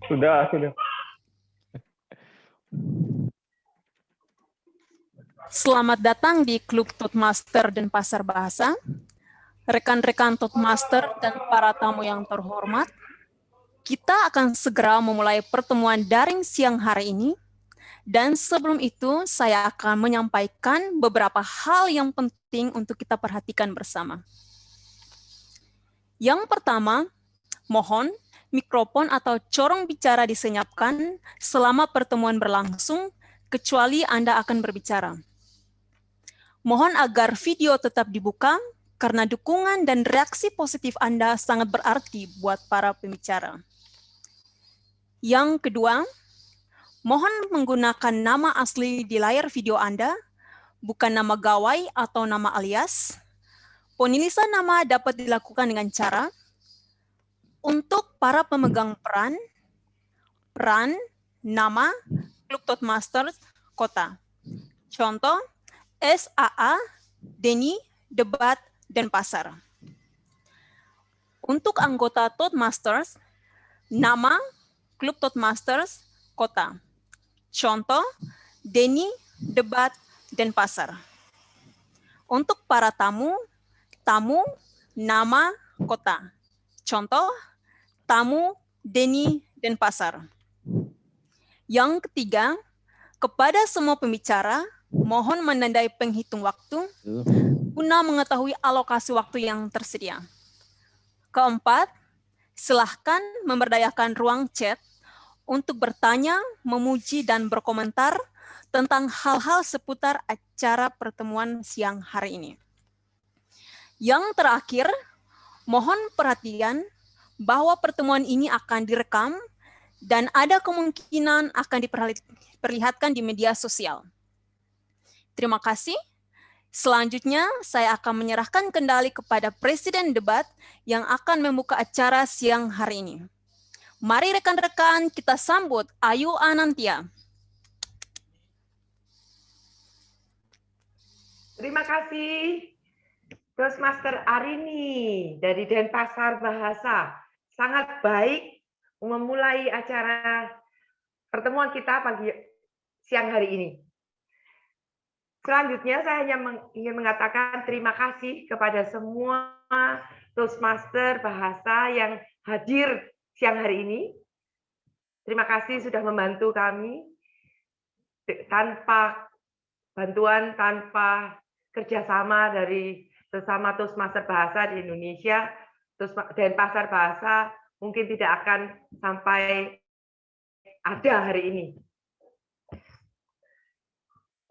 Sudah. Selamat datang di Klub Toastmaster dan Pasar Bahasa. Rekan-rekan Toastmaster dan para tamu yang terhormat, kita akan segera memulai pertemuan daring siang hari ini. Dan sebelum itu, saya akan menyampaikan beberapa hal yang penting untuk kita perhatikan bersama. Yang pertama, mohon mikrofon atau corong bicara disenyapkan selama pertemuan berlangsung, kecuali Anda akan berbicara. Mohon agar video tetap dibuka, karena dukungan dan reaksi positif Anda sangat berarti buat para pembicara. Yang kedua, mohon menggunakan nama asli di layar video Anda, bukan nama gawai atau nama alias. Penulisan nama dapat dilakukan dengan cara untuk para pemegang peran, nama, Klub Toastmasters, kota. Contoh, SAA, Denny, Debat, dan Pasar. Untuk anggota Toastmasters, nama, Klub Toastmasters, kota. Contoh, Denny, Debat, dan Pasar. Untuk para tamu, nama, kota. Contoh, tamu, Denny, dan Pasar. Yang ketiga, kepada semua pembicara, mohon menandai penghitung waktu guna mengetahui alokasi waktu yang tersedia. Keempat, silahkan memberdayakan ruang chat untuk bertanya, memuji, dan berkomentar tentang hal-hal seputar acara pertemuan siang hari ini. Yang terakhir, mohon perhatian bahwa pertemuan ini akan direkam dan ada kemungkinan akan diperlihatkan di media sosial. Terima kasih. Selanjutnya, saya akan menyerahkan kendali kepada Presiden Debat yang akan membuka acara siang hari ini. Mari rekan-rekan kita sambut Ayu Anantia. Terima kasih, Toastmaster Arini dari Denpasar Bahasa. Sangat baik memulai acara pertemuan kita pagi siang hari ini. Selanjutnya saya hanya ingin mengatakan terima kasih kepada semua Toastmaster Bahasa yang hadir siang hari ini. Terima kasih sudah membantu kami. Tanpa bantuan, tanpa kerjasama dari sesama Toastmaster Bahasa di Indonesia, Denpasar Bahasa mungkin tidak akan sampai ada hari ini.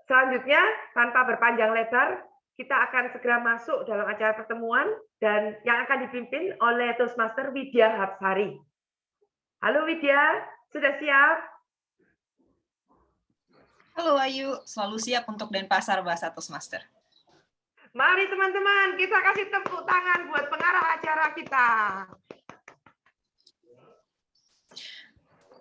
Selanjutnya, tanpa berpanjang lebar, kita akan segera masuk dalam acara pertemuan dan yang akan dipimpin oleh Toastmaster Widya Hapsari. Halo Widya, sudah siap? Halo Ayu, selalu siap untuk Denpasar Bahasa Toastmaster. Mari teman-teman, kita kasih tepuk tangan buat pengarah acara kita.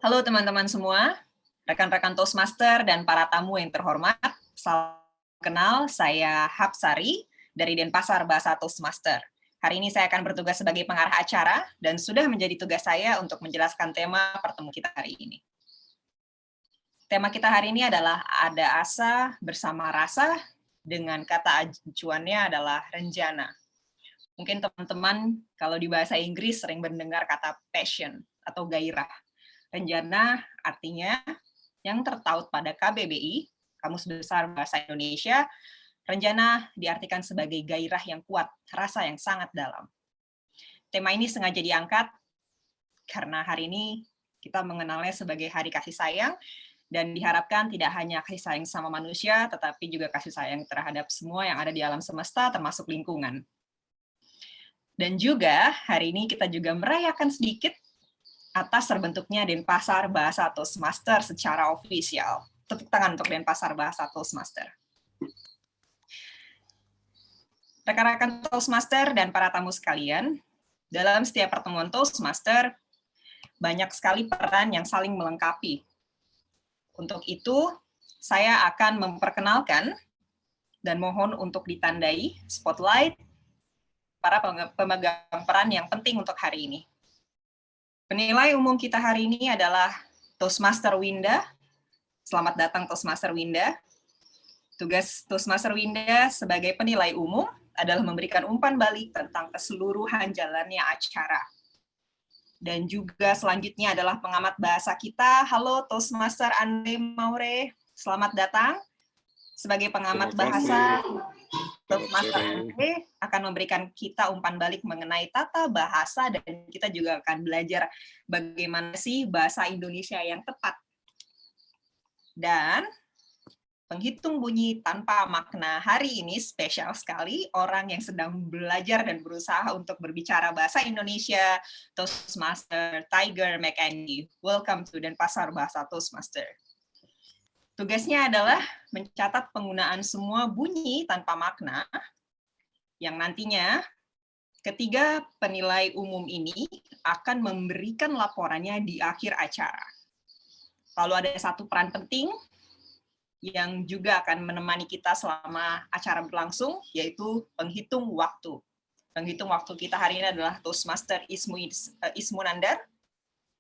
Halo teman-teman semua, rekan-rekan Toastmaster dan para tamu yang terhormat. Salam kenal, saya Hapsari dari Denpasar Bahasa Toastmaster. Hari ini saya akan bertugas sebagai pengarah acara dan sudah menjadi tugas saya untuk menjelaskan tema pertemuan kita hari ini. Tema kita hari ini adalah Ada Asa Bersama Rasa, dengan kata acuannya adalah renjana. Mungkin teman-teman kalau di bahasa Inggris sering mendengar kata passion atau gairah. Renjana artinya yang tertaut pada KBBI, Kamus Besar Bahasa Indonesia. Renjana diartikan sebagai gairah yang kuat, rasa yang sangat dalam. Tema ini sengaja diangkat karena hari ini kita mengenalnya sebagai Hari Kasih Sayang, dan diharapkan tidak hanya kasih sayang sama manusia, tetapi juga kasih sayang terhadap semua yang ada di alam semesta, termasuk lingkungan. Dan juga hari ini kita juga merayakan sedikit atas terbentuknya Denpasar Bahasa Toastmaster secara ofisial. Tepuk tangan untuk Denpasar Bahasa Toastmaster. Rekan-rekan Toastmaster dan para tamu sekalian, dalam setiap pertemuan Toastmaster, banyak sekali peran yang saling melengkapi. Untuk itu, saya akan memperkenalkan dan mohon untuk ditandai spotlight para pemegang peran yang penting untuk hari ini. Penilai umum kita hari ini adalah Toastmaster Winda. Selamat datang Toastmaster Winda. Tugas Toastmaster Winda sebagai penilai umum adalah memberikan umpan balik tentang keseluruhan jalannya acara. Dan juga selanjutnya adalah pengamat bahasa kita. Halo Toastmaster Andre Maure, selamat datang. Sebagai pengamat bahasa, Toastmaster Andre akan memberikan kita umpan balik mengenai tata bahasa, dan kita juga akan belajar bagaimana sih bahasa Indonesia yang tepat. Dan penghitung bunyi tanpa makna hari ini spesial sekali, orang yang sedang belajar dan berusaha untuk berbicara bahasa Indonesia, Toastmaster Tiger McAndy. Welcome to Denpasar Bahasa Toastmaster. Tugasnya adalah mencatat penggunaan semua bunyi tanpa makna, yang nantinya ketiga penilai umum ini akan memberikan laporannya di akhir acara. Lalu ada satu peran penting yang juga akan menemani kita selama acara berlangsung, yaitu penghitung waktu. Penghitung waktu kita hari ini adalah Toastmaster Ismu Nandar,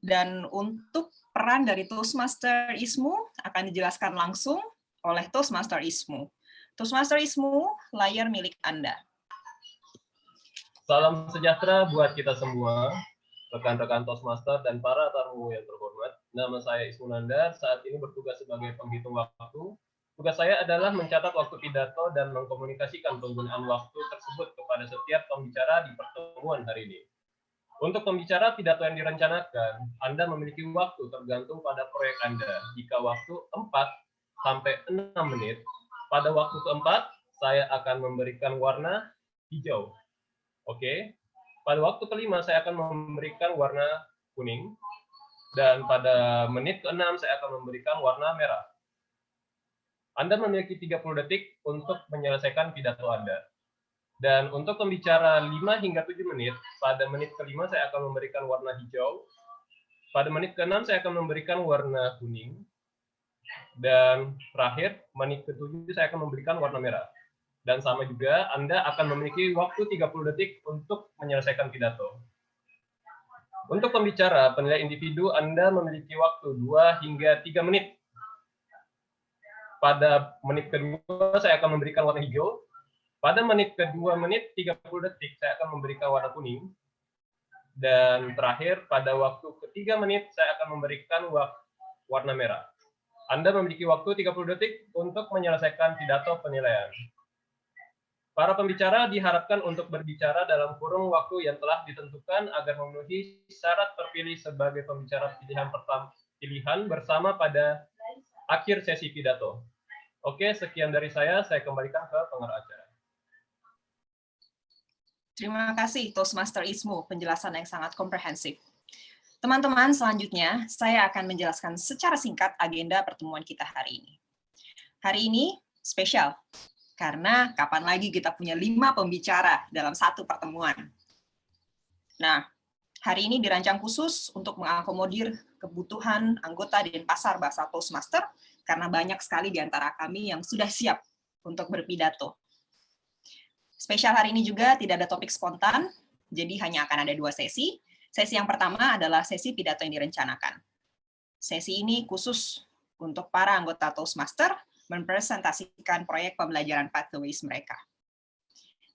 dan untuk peran dari Toastmaster Ismu akan dijelaskan langsung oleh Toastmaster Ismu. Toastmaster Ismu, layar milik Anda. Salam sejahtera buat kita semua, rekan-rekan Toastmaster dan para tamu yang terhormat. Nama saya Ismu Nandar, saat ini bertugas sebagai penghitung waktu. Tugas saya adalah mencatat waktu pidato dan mengkomunikasikan penggunaan waktu tersebut kepada setiap pembicara di pertemuan hari ini. Untuk pembicara pidato yang direncanakan, Anda memiliki waktu tergantung pada proyek Anda. Jika waktu 4 sampai 6 menit, pada waktu keempat, saya akan memberikan warna hijau. Oke. Pada waktu kelima, saya akan memberikan warna kuning. Dan pada menit ke-6, saya akan memberikan warna merah. Anda memiliki 30 detik untuk menyelesaikan pidato Anda. Dan untuk pembicara 5 hingga 7 menit, pada menit ke-5 saya akan memberikan warna hijau. Pada menit ke-6 saya akan memberikan warna kuning. Dan terakhir, menit ke-7 saya akan memberikan warna merah. Dan sama juga, Anda akan memiliki waktu 30 detik untuk menyelesaikan pidato. Untuk pembicara, penilai individu, Anda memiliki waktu 2 hingga 3 menit. Pada menit kedua, saya akan memberikan warna hijau. Pada menit kedua menit 30 detik, saya akan memberikan warna kuning. Dan terakhir, pada waktu ketiga menit, saya akan memberikan warna merah. Anda memiliki waktu 30 detik untuk menyelesaikan pidato penilaian. Para pembicara diharapkan untuk berbicara dalam kurung waktu yang telah ditentukan agar memenuhi syarat terpilih sebagai pembicara pilihan bersama pada akhir sesi pidato. Oke, sekian dari saya kembalikan ke pengarah acara. Terima kasih Toastmaster Ismu, penjelasan yang sangat komprehensif. Teman-teman, selanjutnya saya akan menjelaskan secara singkat agenda pertemuan kita hari ini. Hari ini spesial, karena kapan lagi kita punya 5 pembicara dalam satu pertemuan. Nah, hari ini dirancang khusus untuk mengakomodir kebutuhan anggota Denpasar Bahasa Toastmaster, karena banyak sekali di antara kami yang sudah siap untuk berpidato. Spesial hari ini juga tidak ada topik spontan, jadi hanya akan ada 2 sesi. Sesi yang pertama adalah sesi pidato yang direncanakan. Sesi ini khusus untuk para anggota Toastmaster mempresentasikan proyek pembelajaran Pathways mereka.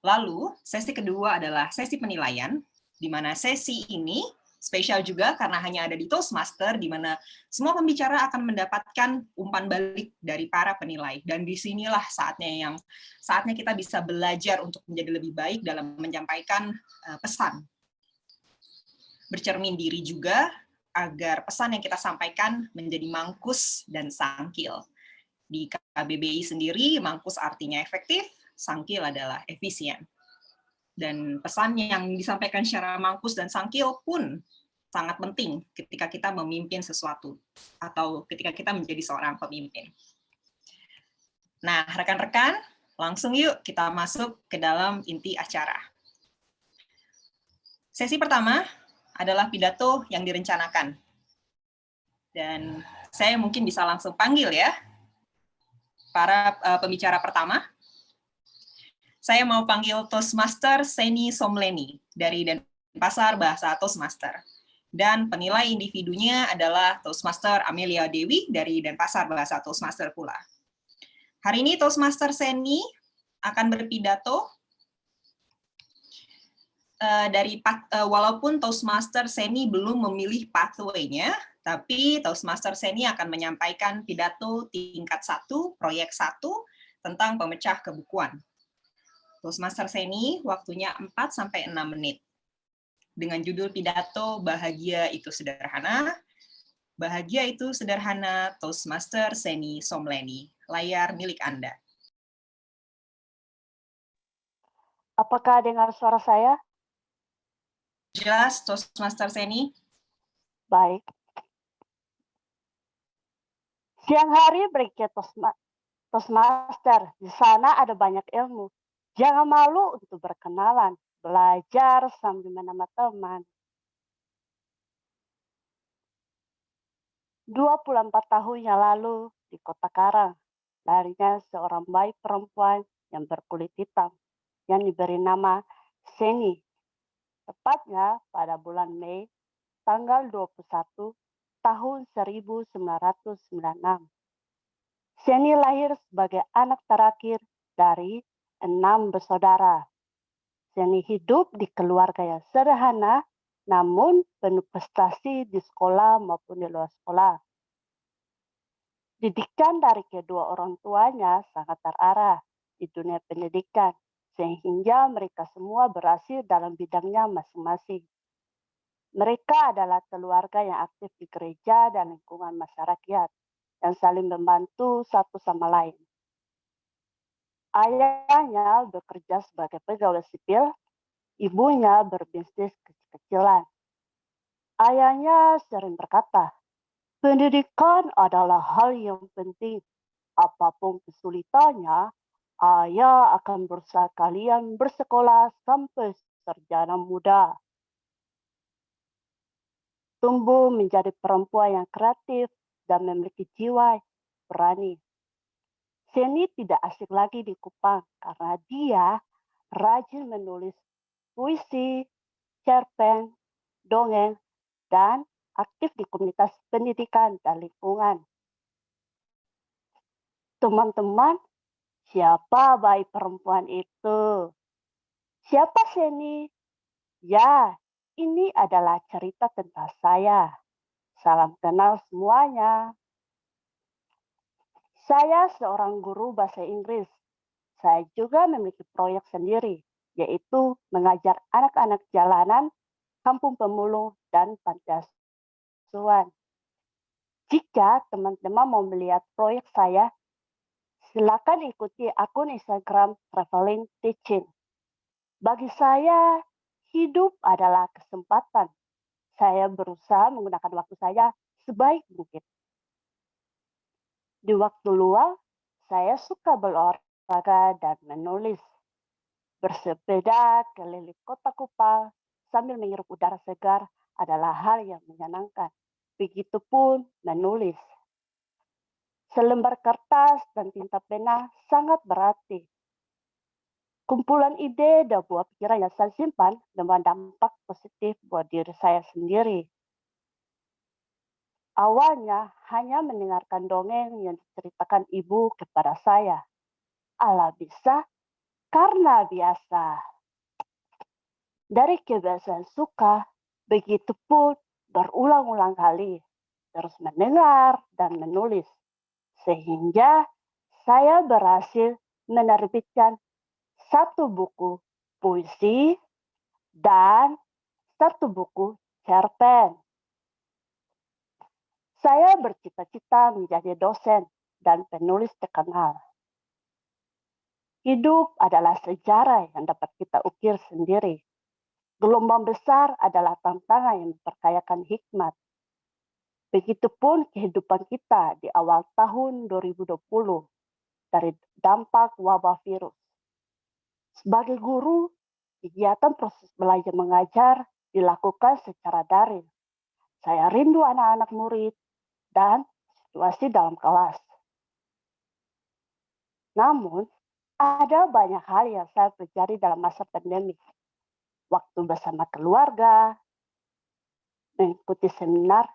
Lalu, sesi kedua adalah sesi penilaian, di mana sesi ini spesial juga karena hanya ada di Toastmaster, di mana semua pembicara akan mendapatkan umpan balik dari para penilai. Dan disinilah saatnya kita bisa belajar untuk menjadi lebih baik dalam menyampaikan pesan. Bercermin diri juga agar pesan yang kita sampaikan menjadi mangkus dan sangkil. Di KBBI sendiri, mangkus artinya efektif, sangkil adalah efisien. Dan pesan yang disampaikan secara mangkus dan sangkil pun sangat penting ketika kita memimpin sesuatu atau ketika kita menjadi seorang pemimpin. Nah, rekan-rekan, langsung yuk kita masuk ke dalam inti acara. Sesi pertama adalah pidato yang direncanakan. Dan saya mungkin bisa langsung panggil ya para pembicara pertama. Saya mau panggil Toastmaster Seni Somleni dari Denpasar Bahasa Toastmaster. Dan penilai individunya adalah Toastmaster Amelia Dewi dari Denpasar Bahasa Toastmaster pula. Hari ini Toastmaster Seni akan berpidato. Walaupun Toastmaster Seni belum memilih pathway-nya, tapi Toastmaster Seni akan menyampaikan pidato tingkat 1, proyek 1, tentang pemecah kebukuan. Toastmaster Seni waktunya 4-6 menit. Dengan judul pidato Bahagia Itu Sederhana. Bahagia Itu Sederhana, Toastmaster Seni Somleni. Layar milik Anda. Apakah dengar suara saya? Jelas, Toastmaster Seni? Baik. Siang hari break Toastmaster. Di sana ada banyak ilmu. Jangan malu untuk berkenalan. Belajar sambil menambah teman. 24 tahun yang lalu di Kota Karang, lahirnya seorang bayi perempuan yang berkulit hitam yang diberi nama Seni. Tepatnya pada bulan Mei tanggal 21 tahun 1996. Seni lahir sebagai anak terakhir dari 6 bersaudara. Seni hidup di keluarga yang sederhana, namun penuh prestasi di sekolah maupun di luar sekolah. Didikan dari kedua orang tuanya sangat terarah di dunia pendidikan, sehingga mereka semua berhasil dalam bidangnya masing-masing. Mereka adalah keluarga yang aktif di gereja dan lingkungan masyarakat, yang saling membantu satu sama lain. Ayahnya bekerja sebagai pegawai sipil, ibunya berbisnis kecil-kecilan. Ayahnya sering berkata, pendidikan adalah hal yang penting. Apapun kesulitannya, ayah akan berusaha kalian bersekolah sampai sarjana muda. Tumbuh menjadi perempuan yang kreatif dan memiliki jiwa berani. Seni tidak asing lagi di Kupang karena dia rajin menulis puisi, cerpen, dongeng, dan aktif di komunitas pendidikan dan lingkungan. Teman-teman, siapa bayi perempuan itu? Siapa Seni? Ya, ini adalah cerita tentang saya. Salam kenal semuanya. Saya seorang guru bahasa Inggris. Saya juga memiliki proyek sendiri, yaitu mengajar anak-anak jalanan, kampung pemulung, dan panti asuhan. Jika teman-teman mau melihat proyek saya, silakan ikuti akun Instagram Traveling Teaching. Bagi saya, hidup adalah kesempatan. Saya berusaha menggunakan waktu saya sebaik mungkin. Di waktu luang, saya suka berolahraga dan menulis. Bersepeda keliling kota Kupang sambil menghirup udara segar adalah hal yang menyenangkan. Begitupun menulis. Selembar kertas dan tinta pena sangat berarti. Kumpulan ide dan buah pikiran yang saya simpan membawa dampak positif buat diri saya sendiri. Awalnya hanya mendengarkan dongeng yang diceritakan ibu kepada saya. Ala bisa karena biasa. Dari kebiasaan suka, begitupun berulang-ulang kali terus mendengar dan menulis. Sehingga saya berhasil menerbitkan 1 buku puisi dan 1 buku cerpen. Saya bercita-cita menjadi dosen dan penulis terkenal. Hidup adalah sejarah yang dapat kita ukir sendiri. Gelombang besar adalah tantangan yang memperkayakan hikmat. Begitupun kehidupan kita di awal tahun 2020 dari dampak wabah virus. Sebagai guru, kegiatan proses belajar mengajar dilakukan secara daring. Saya rindu anak-anak murid dan situasi dalam kelas. Namun, ada banyak hal yang saya pelajari dalam masa pandemi. Waktu bersama keluarga, mengikuti seminar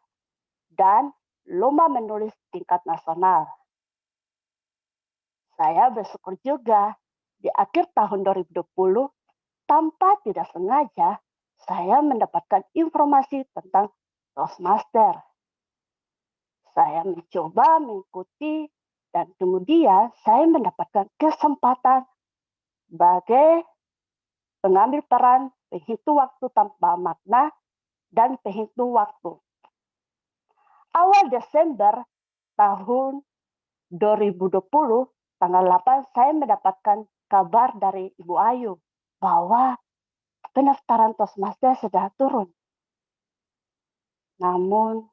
dan lomba menulis tingkat nasional. Saya bersyukur juga di akhir tahun 2020, tanpa tidak sengaja, saya mendapatkan informasi tentang Toastmaster. Saya mencoba mengikuti dan kemudian saya mendapatkan kesempatan sebagai pengambil peran penghitung waktu tanpa makna dan penghitung waktu. Awal Desember tahun 2020, tanggal 8, saya mendapatkan kabar dari Ibu Ayu bahwa pendaftaran Toastmaster sudah turun. Namun,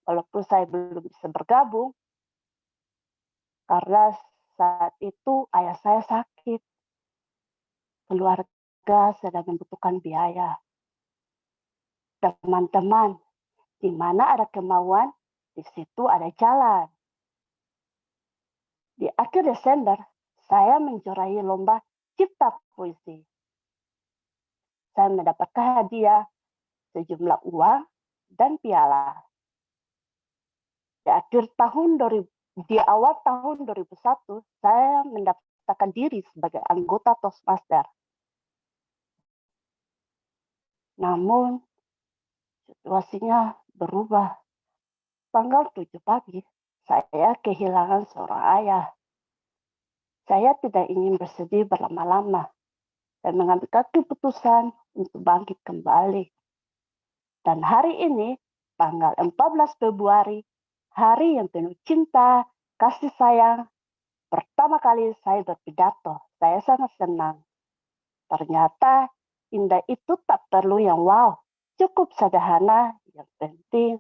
walaupun saya belum bisa bergabung, karena saat itu ayah saya sakit, keluarga sedang membutuhkan biaya. Teman-teman, di mana ada kemauan, di situ ada jalan. Di akhir Desember, saya menjuarai lomba cipta puisi. Saya mendapatkan hadiah sejumlah uang dan piala. Di awal tahun 2001, saya mendaftarkan diri sebagai anggota Toastmaster. Namun, situasinya berubah. Tanggal 7 pagi, saya kehilangan seorang ayah. Saya tidak ingin bersedih berlama-lama dan mengambil keputusan untuk bangkit kembali. Dan hari ini, tanggal 14 Februari, hari yang penuh cinta, kasih sayang, pertama kali saya berpidato. Saya sangat senang. Ternyata indah itu tak perlu yang wow, cukup sederhana, yang penting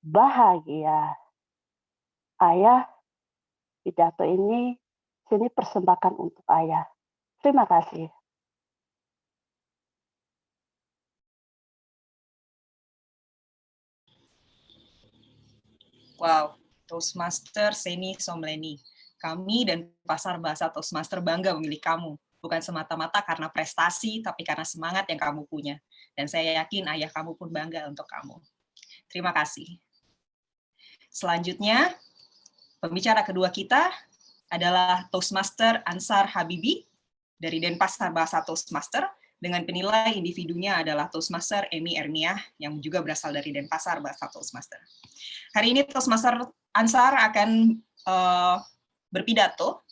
bahagia. Ayah, pidato ini sini persembahkan untuk ayah. Terima kasih. Wow, Toastmaster Seni Somleni. Kami dan Pasar Bahasa Toastmaster bangga memilih kamu. Bukan semata-mata karena prestasi, tapi karena semangat yang kamu punya. Dan saya yakin ayah kamu pun bangga untuk kamu. Terima kasih. Selanjutnya, pembicara kedua kita adalah Toastmaster Ansar Habibi dari Denpasar Bahasa Toastmaster, dengan penilai individunya adalah Toastmaster Emi Ermiah yang juga berasal dari Denpasar Bahasa Toastmaster. Hari ini Toastmaster Ansar akan berpidato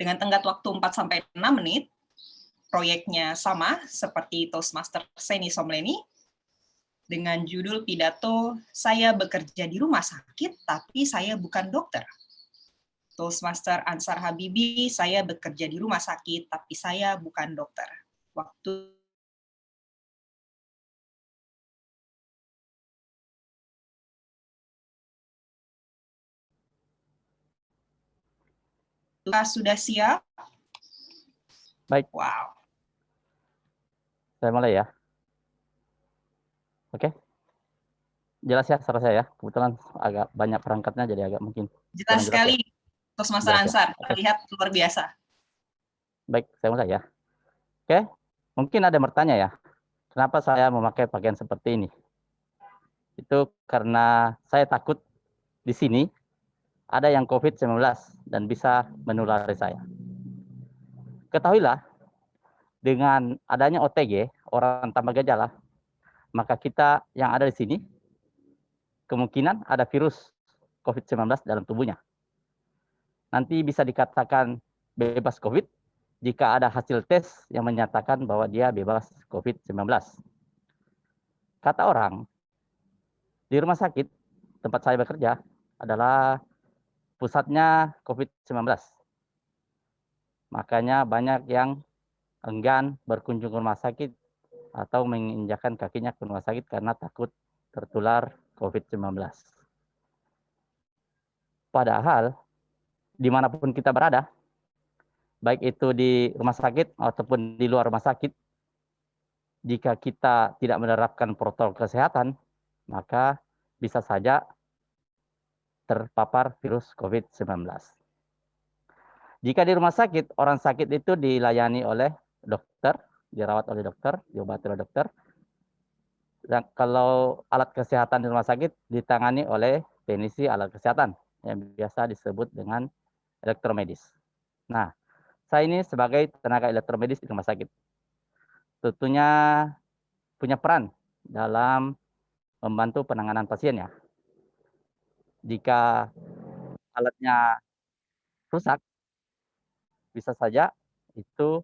dengan tenggat waktu 4-6 menit. Proyeknya sama seperti Toastmaster Seni Somleni, dengan judul pidato "Saya bekerja di rumah sakit, tapi saya bukan dokter". Toastmaster Ansar Habibi, saya bekerja di rumah sakit, tapi saya bukan dokter. Waktu sudah siap? Baik. Wow. Saya mulai ya. Oke. Jelas ya suara saya ya. Kebetulan agak banyak perangkatnya jadi agak mungkin. Jelas sekali, ya? Toastmaster Ansar. Ya? Terlihat luar biasa. Baik, saya mulai ya. Oke. Mungkin ada yang bertanya ya. Kenapa saya memakai pakaian seperti ini? Itu karena saya takut di sini ada yang COVID-19 dan bisa menulari saya. Ketahuilah, dengan adanya OTG, orang tanpa gejala, maka kita yang ada di sini, kemungkinan ada virus COVID-19 dalam tubuhnya. Nanti bisa dikatakan bebas COVID jika ada hasil tes yang menyatakan bahwa dia bebas COVID-19. Kata orang, di rumah sakit tempat saya bekerja adalah pusatnya COVID-19. Makanya banyak yang enggan berkunjung ke rumah sakit atau menginjakkan kakinya ke rumah sakit karena takut tertular COVID-19. Padahal, dimanapun kita berada, baik itu di rumah sakit ataupun di luar rumah sakit, jika kita tidak menerapkan protokol kesehatan, maka bisa saja terpapar virus COVID-19. Jika di rumah sakit, orang sakit itu dilayani oleh dokter, dirawat oleh dokter, diobati oleh dokter. kalau alat kesehatan di rumah sakit ditangani oleh teknisi alat kesehatan yang biasa disebut dengan elektromedis. Nah, saya ini sebagai tenaga elektromedis di rumah sakit. Tentunya punya peran dalam membantu penanganan pasien ya. Jika alatnya rusak, bisa saja itu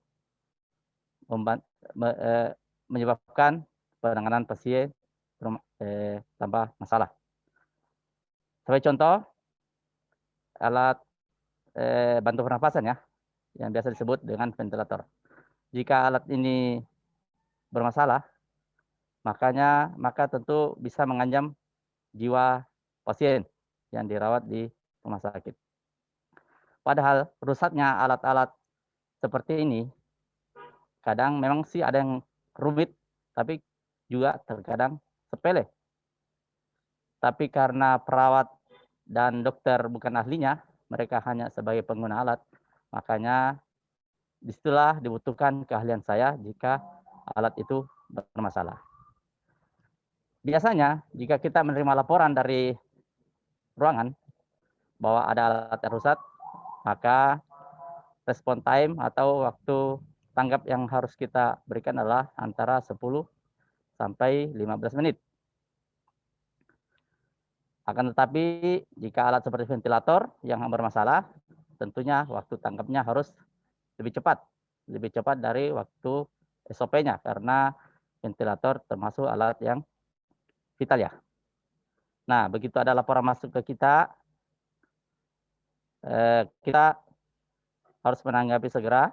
menyebabkan penanganan pasien tambah masalah. Sebagai contoh, alat bantu pernapasan ya, yang biasa disebut dengan ventilator. Jika alat ini bermasalah, maka tentu bisa mengancam jiwa pasien yang dirawat di rumah sakit. Padahal rusaknya alat-alat seperti ini kadang memang sih ada yang rumit, tapi juga terkadang sepele. Tapi karena perawat dan dokter bukan ahlinya, mereka hanya sebagai pengguna alat, makanya disitulah dibutuhkan keahlian saya jika alat itu bermasalah. Biasanya jika kita menerima laporan dari ruangan bahwa ada alat yang rusak, maka respon time atau waktu tanggap yang harus kita berikan adalah antara 10 sampai 15 menit. Akan tetapi jika alat seperti ventilator yang bermasalah, tentunya waktu tanggapnya harus lebih cepat dari waktu SOP-nya, karena ventilator termasuk alat yang vital ya. Nah, begitu ada laporan masuk ke kita, kita harus menanggapi segera,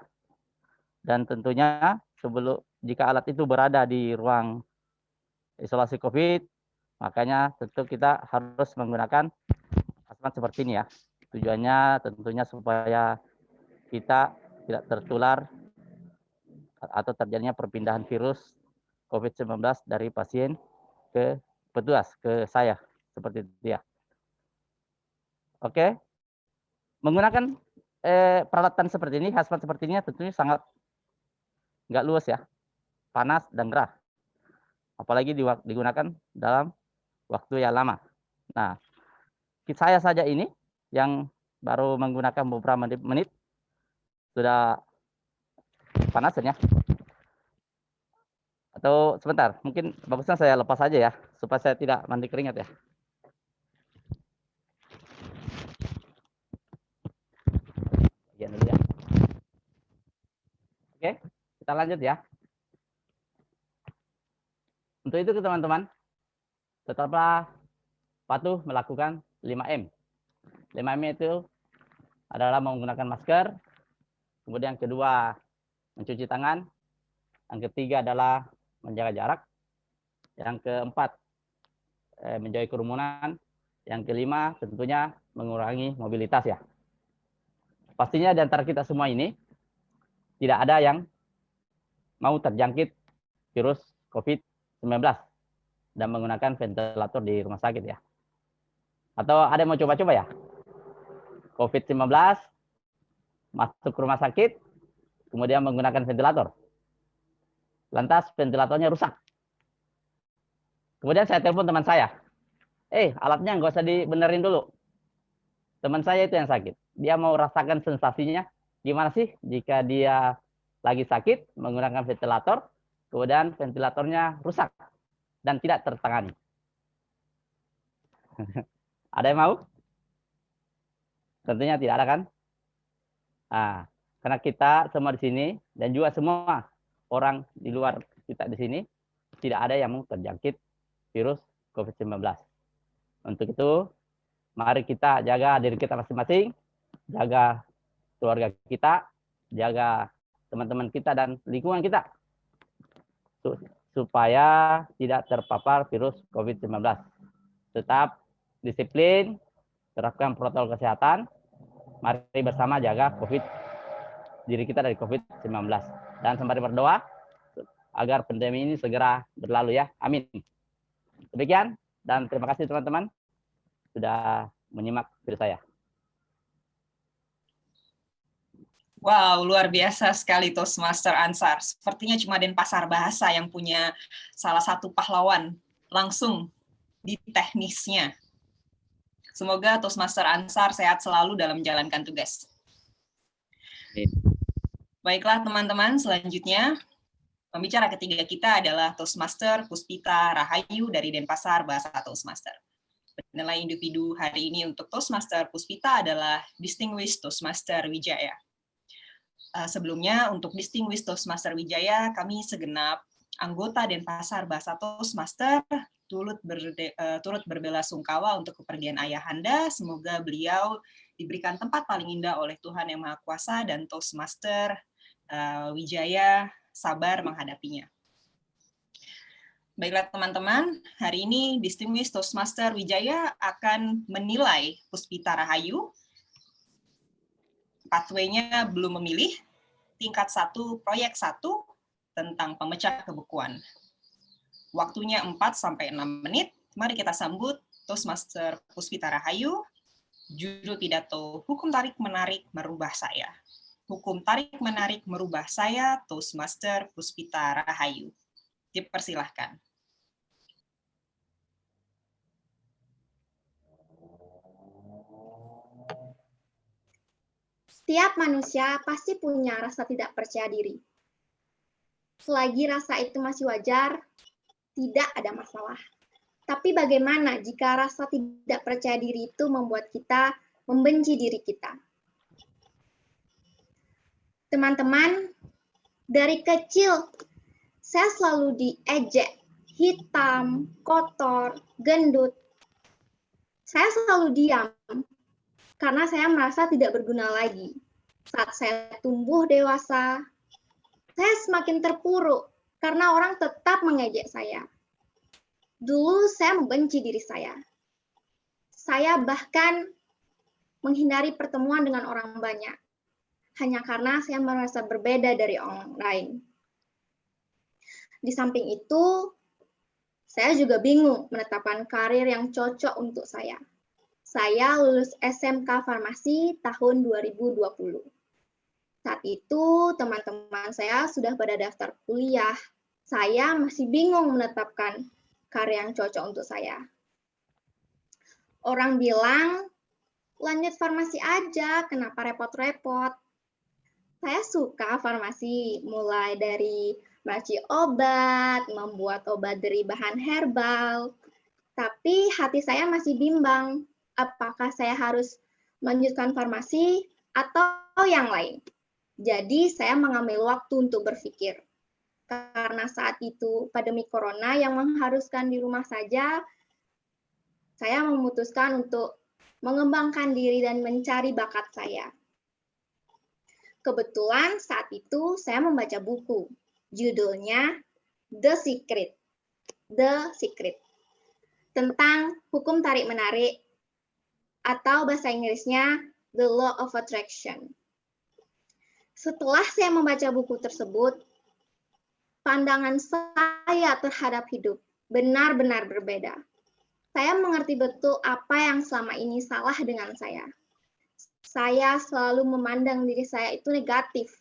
dan tentunya jika alat itu berada di ruang isolasi COVID, makanya tentu kita harus menggunakan hazmat seperti ini ya. Tujuannya tentunya supaya kita tidak tertular atau terjadinya perpindahan virus COVID-19 dari pasien ke petugas, ke saya, seperti itu ya. Oke, menggunakan peralatan seperti ini, hazmat seperti ini tentunya sangat nggak luas ya, panas dan gerah. Apalagi digunakan dalam waktu yang lama. Nah, saya saja ini yang baru menggunakan beberapa menit sudah panas ya. Atau sebentar, mungkin bagusnya saya lepas saja ya, supaya saya tidak mandi keringat ya. Oke, kita lanjut ya. Untuk itu teman-teman, tetaplah patuh melakukan 5M. 5M itu adalah menggunakan masker, kemudian yang kedua mencuci tangan, yang ketiga adalah menjaga jarak, yang keempat menjauhi kerumunan, yang kelima tentunya mengurangi mobilitas ya. Pastinya di antara kita semua ini tidak ada yang mau terjangkit virus COVID-19 dan menggunakan ventilator di rumah sakit ya. Atau ada yang mau coba-coba ya? COVID-19 masuk ke rumah sakit, kemudian menggunakan ventilator. Lantas ventilatornya rusak. Kemudian saya telepon teman saya. Alatnya nggak usah dibenerin dulu. Teman saya itu yang sakit. Dia mau rasakan sensasinya gimana sih jika dia lagi sakit menggunakan ventilator, kemudian ventilatornya rusak dan tidak tertangani. Ada yang mau? Tentunya tidak ada kan? Nah, karena kita semua di sini dan juga semua orang di luar kita di sini tidak ada yang mau terjangkit virus COVID-19. Untuk itu, mari kita jaga diri kita masing-masing, jaga keluarga kita, jaga teman-teman kita dan lingkungan kita, supaya tidak terpapar virus COVID-19. Tetap disiplin, terapkan protokol kesehatan, mari bersama jaga diri kita dari COVID-19. Dan sembari berdoa agar pandemi ini segera berlalu ya. Amin. Demikian, dan terima kasih teman-teman sudah menyimak video saya. Wow, luar biasa sekali Toastmaster Ansar. Sepertinya cuma Denpasar Bahasa yang punya salah satu pahlawan langsung di teknisnya. Semoga Toastmaster Ansar sehat selalu dalam menjalankan tugas. Baiklah teman-teman, selanjutnya pembicara ketiga kita adalah Toastmaster Puspita Rahayu dari Denpasar Bahasa Toastmaster. Penilaian individu hari ini untuk Toastmaster Puspita adalah Distinguished Toastmaster Wijaya. Sebelumnya, untuk Distinguished Toastmaster Wijaya, kami segenap anggota Denpasar Bahasa Toastmaster turut berbelasungkawa untuk kepergian ayahanda. Semoga beliau diberikan tempat paling indah oleh Tuhan Yang Maha Kuasa dan Toastmaster Wijaya sabar menghadapinya. Baiklah teman-teman, hari ini Distinguished Toastmaster Wijaya akan menilai Puspita Rahayu. Pathway-nya belum memilih, tingkat 1, proyek 1, tentang pemecah kebekuan. Waktunya 4-6 menit, mari kita sambut Toastmaster Puspita Rahayu, judul pidato, Hukum Tarik-Menarik Merubah Saya. Hukum Tarik-Menarik Merubah Saya, Toastmaster Puspita Rahayu. Dipersilahkan. Setiap manusia pasti punya rasa tidak percaya diri. Selagi rasa itu masih wajar, tidak ada masalah. Tapi bagaimana jika rasa tidak percaya diri itu membuat kita membenci diri kita? Teman-teman, dari kecil saya selalu diejek, hitam, kotor, gendut. Saya selalu diam karena saya merasa tidak berguna lagi. Saat saya tumbuh dewasa, saya semakin terpuruk karena orang tetap mengejek saya. Dulu saya membenci diri saya. Saya bahkan menghindari pertemuan dengan orang banyak, hanya karena saya merasa berbeda dari orang lain. Di samping itu, saya juga bingung menetapkan karir yang cocok untuk saya. Saya lulus SMK Farmasi tahun 2020. Saat itu, teman-teman saya sudah pada daftar kuliah. Saya masih bingung menetapkan karir yang cocok untuk saya. Orang bilang, lanjut farmasi aja, kenapa repot-repot? Saya suka farmasi, mulai dari meracik obat, membuat obat dari bahan herbal. Tapi hati saya masih bimbang, apakah saya harus melanjutkan farmasi atau yang lain. Jadi saya mengambil waktu untuk berpikir. Karena saat itu pandemi corona yang mengharuskan di rumah saja, saya memutuskan untuk mengembangkan diri dan mencari bakat saya. Kebetulan saat itu saya membaca buku, judulnya The Secret, tentang hukum tarik-menarik, atau bahasa Inggrisnya The Law of Attraction. Setelah saya membaca buku tersebut, pandangan saya terhadap hidup benar-benar berbeda. Saya mengerti betul apa yang selama ini salah dengan saya. Saya selalu memandang diri saya itu negatif,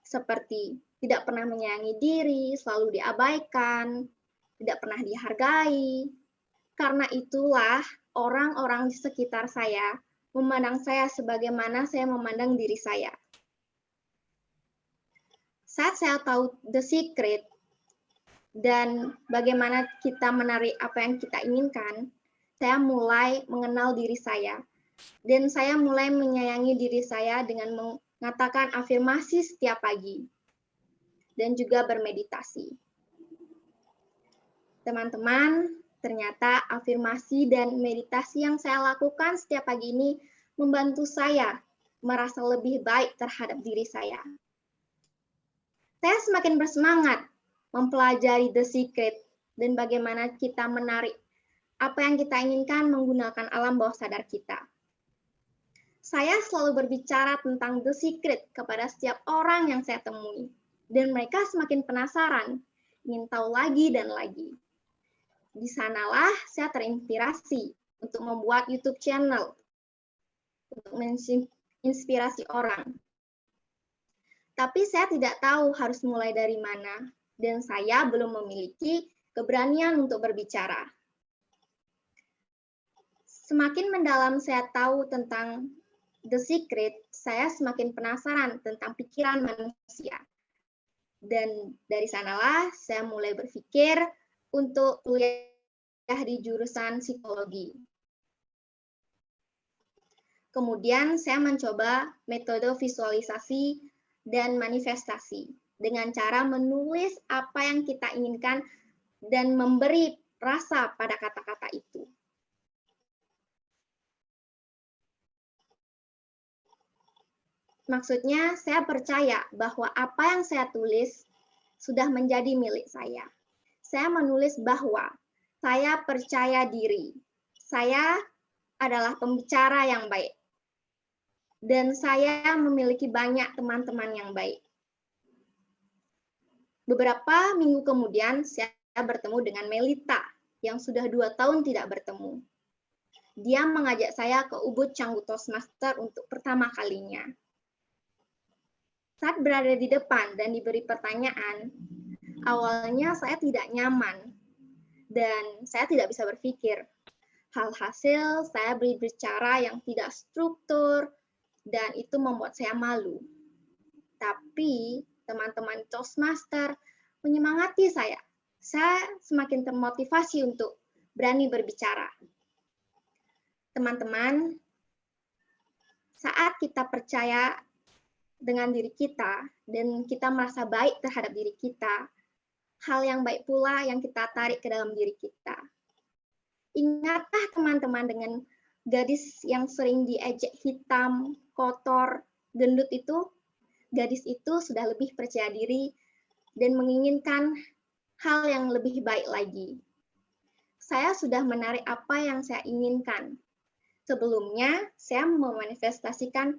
seperti tidak pernah menyayangi diri, selalu diabaikan, tidak pernah dihargai. Karena itulah orang-orang di sekitar saya memandang saya sebagaimana saya memandang diri saya. Saat saya tahu The Secret dan bagaimana kita menarik apa yang kita inginkan, saya mulai mengenal diri saya. Dan saya mulai menyayangi diri saya dengan mengatakan afirmasi setiap pagi. Dan juga bermeditasi. Teman-teman, ternyata afirmasi dan meditasi yang saya lakukan setiap pagi ini membantu saya merasa lebih baik terhadap diri saya. Saya semakin bersemangat mempelajari The Secret dan bagaimana kita menarik apa yang kita inginkan menggunakan alam bawah sadar kita. Saya selalu berbicara tentang The Secret kepada setiap orang yang saya temui, dan mereka semakin penasaran, ingin tahu lagi dan lagi. Di sanalah saya terinspirasi untuk membuat YouTube channel untuk menginspirasi orang. Tapi saya tidak tahu harus mulai dari mana, dan saya belum memiliki keberanian untuk berbicara. Semakin mendalam saya tahu tentang The Secret, saya semakin penasaran tentang pikiran manusia. Dan dari sanalah saya mulai berpikir untuk kuliah di jurusan psikologi. Kemudian saya mencoba metode visualisasi dan manifestasi dengan cara menulis apa yang kita inginkan dan memberi rasa pada kata-kata itu. Maksudnya, saya percaya bahwa apa yang saya tulis sudah menjadi milik saya. Saya menulis bahwa saya percaya diri. Saya adalah pembicara yang baik. Dan saya memiliki banyak teman-teman yang baik. Beberapa minggu kemudian, saya bertemu dengan Melita, yang sudah 2 tahun tidak bertemu. Dia mengajak saya ke Ubud Canggu Toastmaster untuk pertama kalinya. Saat berada di depan dan diberi pertanyaan, awalnya saya tidak nyaman, dan saya tidak bisa berpikir. Hasil saya berbicara yang tidak struktur, dan itu membuat saya malu. Tapi teman-teman Toastmaster menyemangati saya. Saya semakin termotivasi untuk berani berbicara. Teman-teman, saat kita percaya dengan diri kita dan kita merasa baik terhadap diri kita, hal yang baik pula yang kita tarik ke dalam diri kita. Ingatkah teman-teman dengan gadis yang sering diejek hitam, kotor, gendut itu? Gadis itu sudah lebih percaya diri dan menginginkan hal yang lebih baik lagi. Saya sudah menarik apa yang saya inginkan. Sebelumnya, saya memanifestasikan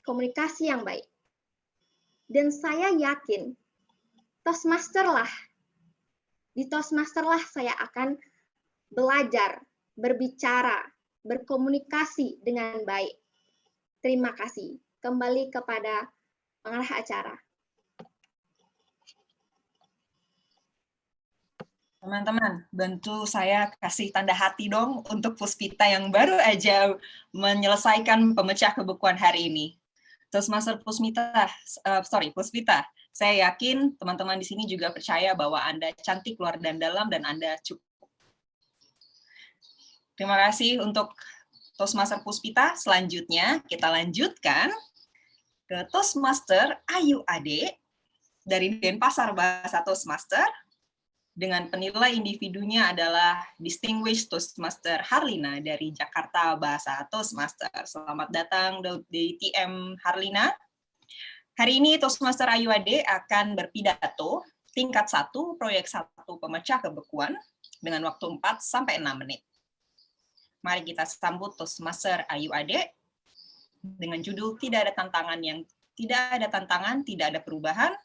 komunikasi yang baik. Dan saya yakin, di Toastmaster lah saya akan belajar, berbicara, berkomunikasi dengan baik. Terima kasih. Kembali kepada pengarah acara. Teman-teman, bantu saya kasih tanda hati dong untuk Puspita yang baru aja menyelesaikan pemecah kebukuan hari ini. Toastmaster Puspita, saya yakin teman-teman di sini juga percaya bahwa Anda cantik luar dan dalam dan Anda cukup. Terima kasih untuk Toastmaster Puspita. Selanjutnya kita lanjutkan ke Toastmaster Ayu Ade dari Denpasar Bahasa Toastmaster dengan penilai individunya adalah Distinguished Toastmaster Harlina dari Jakarta Bahasa Toastmaster. Selamat datang di TM Harlina. Hari ini Toastmaster Ayu Ade akan berpidato tingkat 1, proyek 1 pemecah kebukuan dengan waktu 4-6 menit. Mari kita sambut Toastmaster Ayu Ade dengan judul Tidak ada tantangan, tidak ada perubahan.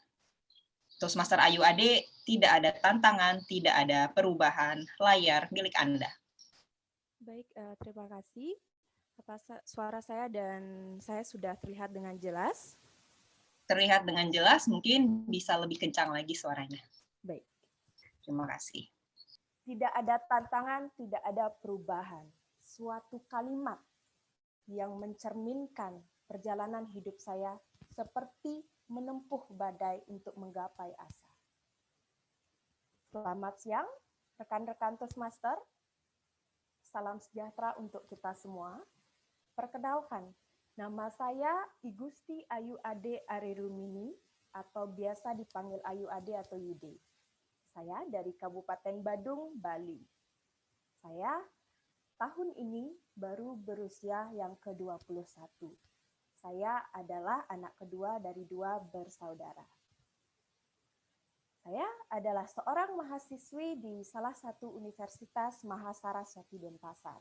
Toastmaster Ayu Ade, tidak ada tantangan, tidak ada perubahan, layar milik Anda. Baik, terima kasih. Atas suara saya dan saya sudah terlihat dengan jelas. Terlihat dengan jelas, mungkin bisa lebih kencang lagi suaranya. Baik. Terima kasih. Tidak ada tantangan, tidak ada perubahan. Suatu kalimat yang mencerminkan perjalanan hidup saya seperti menempuh badai untuk menggapai asa. Selamat siang, rekan-rekan Toastmaster. Salam sejahtera untuk kita semua. Perkenalkan, nama saya I Gusti Ayu Ade Arirumini atau biasa dipanggil Ayu Ade atau Yude. Saya dari Kabupaten Badung, Bali. Saya tahun ini baru berusia yang ke-21. Saya adalah anak kedua dari 2 bersaudara. Saya adalah seorang mahasiswi di salah satu Universitas Mahasaraswati Denpasar.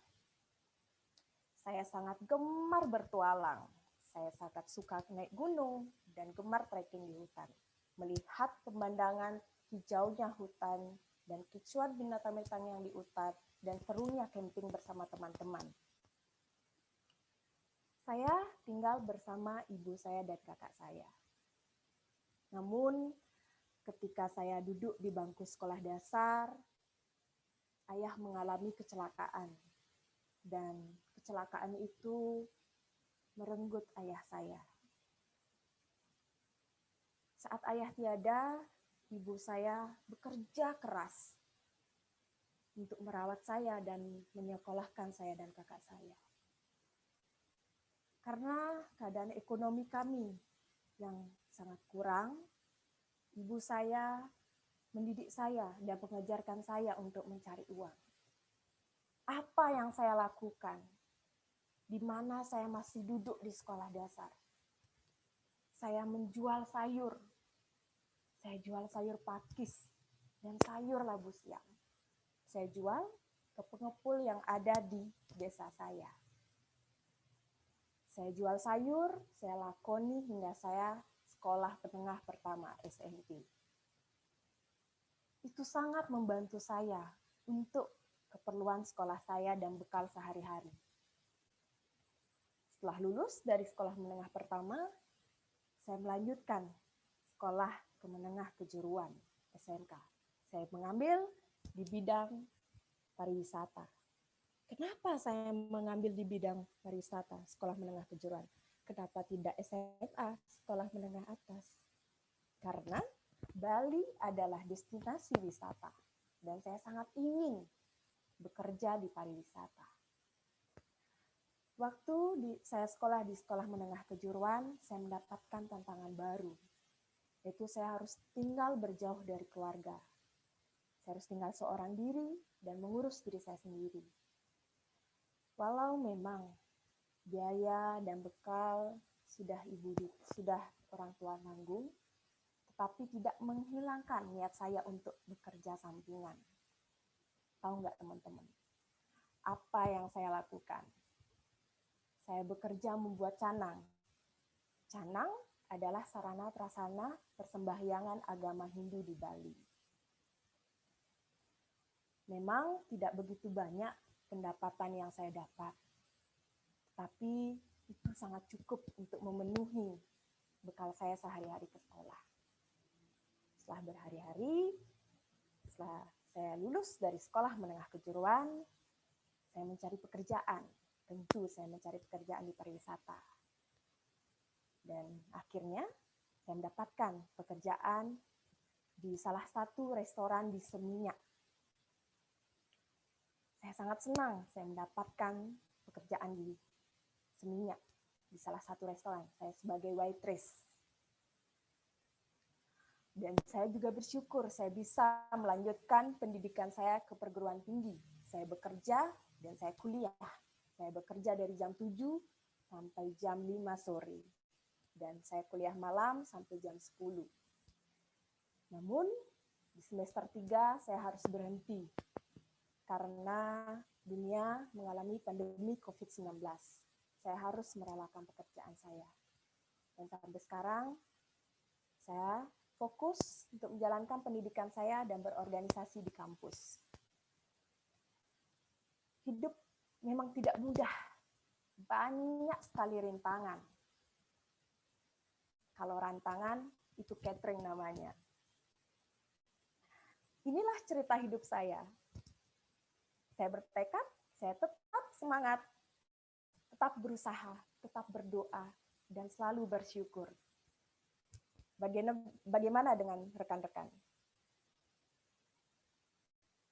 Saya sangat gemar bertualang. Saya sangat suka naik gunung dan gemar trekking di hutan. Melihat pemandangan hijaunya hutan dan kicauan binatang-binatang yang di hutan dan serunya camping bersama teman-teman. Saya tinggal bersama ibu saya dan kakak saya. Namun, ketika saya duduk di bangku sekolah dasar, ayah mengalami kecelakaan. Dan kecelakaan itu merenggut ayah saya. Saat ayah tiada, ibu saya bekerja keras untuk merawat saya dan menyekolahkan saya dan kakak saya. Karena keadaan ekonomi kami yang sangat kurang, ibu saya mendidik saya dan mengajarkan saya untuk mencari uang. Apa yang saya lakukan? Di mana saya masih duduk di sekolah dasar? Saya menjual sayur. Saya jual sayur pakis dan sayur labu siam. Saya jual ke pengepul yang ada di desa saya. Saya jual sayur, saya lakoni hingga saya sekolah menengah pertama SMP. Itu sangat membantu saya untuk keperluan sekolah saya dan bekal sehari-hari. Setelah lulus dari sekolah menengah pertama, saya melanjutkan sekolah ke menengah kejuruan SMK. Saya mengambil di bidang pariwisata. Kenapa saya mengambil di bidang pariwisata, sekolah menengah kejuruan? Kenapa tidak SMA, sekolah menengah atas? Karena Bali adalah destinasi wisata dan saya sangat ingin bekerja di pariwisata. Waktu saya sekolah di sekolah menengah kejuruan, saya mendapatkan tantangan baru. Yaitu saya harus tinggal berjauh dari keluarga. Saya harus tinggal seorang diri dan mengurus diri saya sendiri. Walau memang biaya dan bekal sudah orang tua nanggung, tetapi tidak menghilangkan niat saya untuk bekerja sampingan. Tahu nggak teman-teman? Apa yang saya lakukan? Saya bekerja membuat canang. Canang adalah sarana prasarana persembahyangan agama Hindu di Bali. Memang tidak begitu banyak pendapatan yang saya dapat, tapi itu sangat cukup untuk memenuhi bekal saya sehari-hari ke sekolah. Setelah berhari-hari, setelah saya lulus dari sekolah menengah kejuruan, saya mencari pekerjaan. Tentu saya mencari pekerjaan di pariwisata. Dan akhirnya saya mendapatkan pekerjaan di salah satu restoran di Seminyak. Saya sangat senang saya mendapatkan pekerjaan di Seminyak, di salah satu restoran. Saya sebagai waitress. Dan saya juga bersyukur saya bisa melanjutkan pendidikan saya ke perguruan tinggi. Saya bekerja dan saya kuliah. Saya bekerja dari jam 7 sampai jam 5 sore. Dan saya kuliah malam sampai jam 10. Namun, di semester 3 saya harus berhenti karena dunia mengalami pandemi COVID-19. Saya harus merelakan pekerjaan saya. Dan sampai sekarang, saya fokus untuk menjalankan pendidikan saya dan berorganisasi di kampus. Hidup memang tidak mudah. Banyak sekali rintangan. Kalau rantangan, itu catering namanya. Inilah cerita hidup saya. Saya bertekad, saya tetap semangat, tetap berusaha, tetap berdoa, dan selalu bersyukur. Bagaimana dengan rekan-rekan?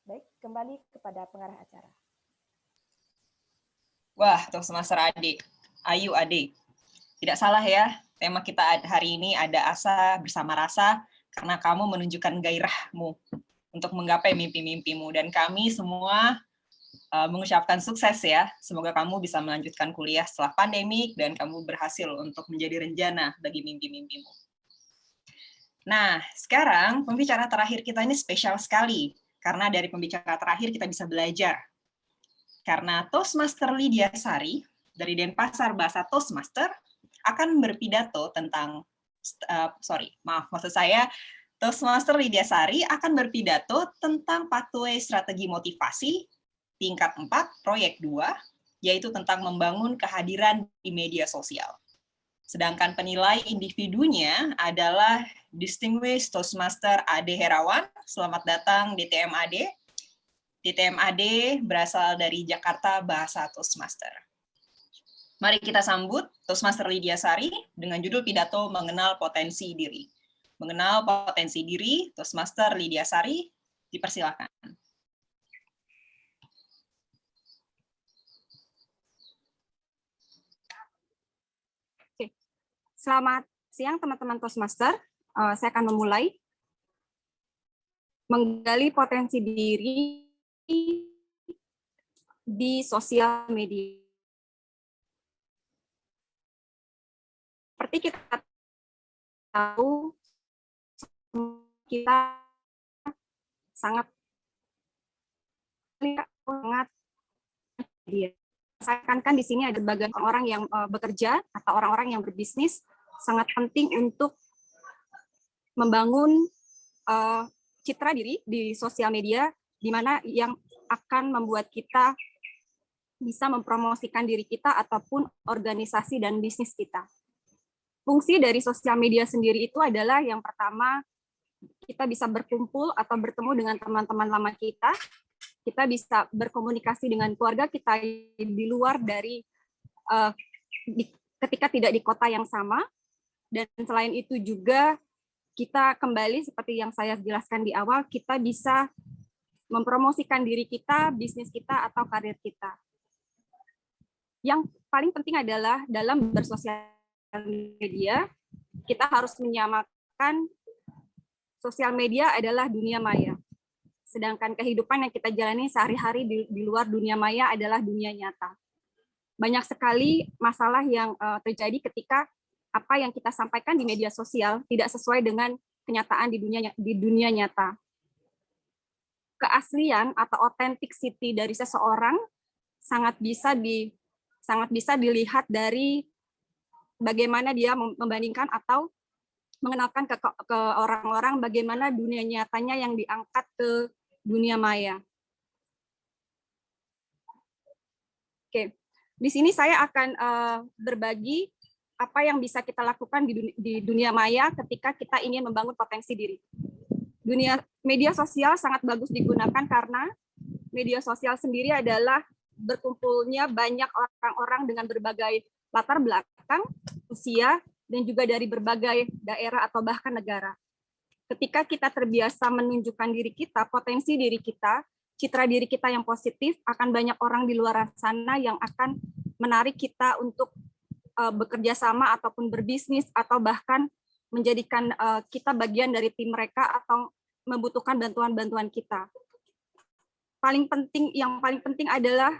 Baik, kembali kepada pengarah acara. Wah, Toastmaster Ade, Ayu Ade. Tidak salah ya, tema kita hari ini ada asa bersama rasa, karena kamu menunjukkan gairahmu untuk menggapai mimpi-mimpimu. Dan kami semua mengucapkan sukses ya. Semoga kamu bisa melanjutkan kuliah setelah pandemik, dan kamu berhasil untuk menjadi renjana bagi mimpi-mimpimu. Nah, sekarang pembicara terakhir kita ini spesial sekali, karena dari pembicara terakhir kita bisa belajar. Karena Toastmaster Lydia Sari, dari Denpasar Bahasa Toastmaster, akan berpidato tentang, Toastmaster Lydia Sari akan berpidato tentang pathway strategi motivasi, tingkat 4, proyek 2, yaitu tentang membangun kehadiran di media sosial. Sedangkan penilai individunya adalah Distinguished Toastmaster Ade Herawan. Selamat datang di TMAD. TMAD berasal dari Jakarta Bahasa Toastmaster. Mari kita sambut Toastmaster Lydia Sari dengan judul pidato Mengenal Potensi Diri. Mengenal potensi diri, Toastmaster Lydia Sari, dipersilakan. Selamat siang teman-teman Toastmaster. Saya akan memulai menggali potensi diri di sosial media. Seperti kita tahu, kita sangat dia. Kan di sini ada bagian orang yang bekerja atau orang-orang yang berbisnis, sangat penting untuk membangun citra diri di sosial media, di mana yang akan membuat kita bisa mempromosikan diri kita ataupun organisasi dan bisnis kita. Fungsi dari sosial media sendiri itu adalah yang pertama, kita bisa berkumpul atau bertemu dengan teman-teman lama kita. Kita bisa berkomunikasi dengan keluarga kita di luar dari ketika tidak di kota yang sama. Dan selain itu juga kita kembali seperti yang saya jelaskan di awal, kita bisa mempromosikan diri kita, bisnis kita, atau karir kita. Yang paling penting adalah dalam bersosial media, kita harus menyamakan sosial media adalah dunia maya. Sedangkan kehidupan yang kita jalani sehari-hari di luar dunia maya adalah dunia nyata. Banyak sekali masalah yang terjadi ketika apa yang kita sampaikan di media sosial tidak sesuai dengan kenyataan di dunia nyata. Keaslian atau authenticity dari seseorang sangat bisa dilihat dari bagaimana dia membandingkan atau mengenalkan ke orang-orang bagaimana dunia nyatanya yang diangkat ke dunia maya. Oke, di sini saya akan berbagi apa yang bisa kita lakukan di dunia maya ketika kita ingin membangun potensi diri. Media sosial sangat bagus digunakan karena media sosial sendiri adalah berkumpulnya banyak orang-orang dengan berbagai latar belakang, usia, dan juga dari berbagai daerah atau bahkan negara. Ketika kita terbiasa menunjukkan diri kita, potensi diri kita, citra diri kita yang positif, akan banyak orang di luar sana yang akan menarik kita untuk bekerja sama ataupun berbisnis atau bahkan menjadikan kita bagian dari tim mereka atau membutuhkan bantuan-bantuan kita. Yang paling penting adalah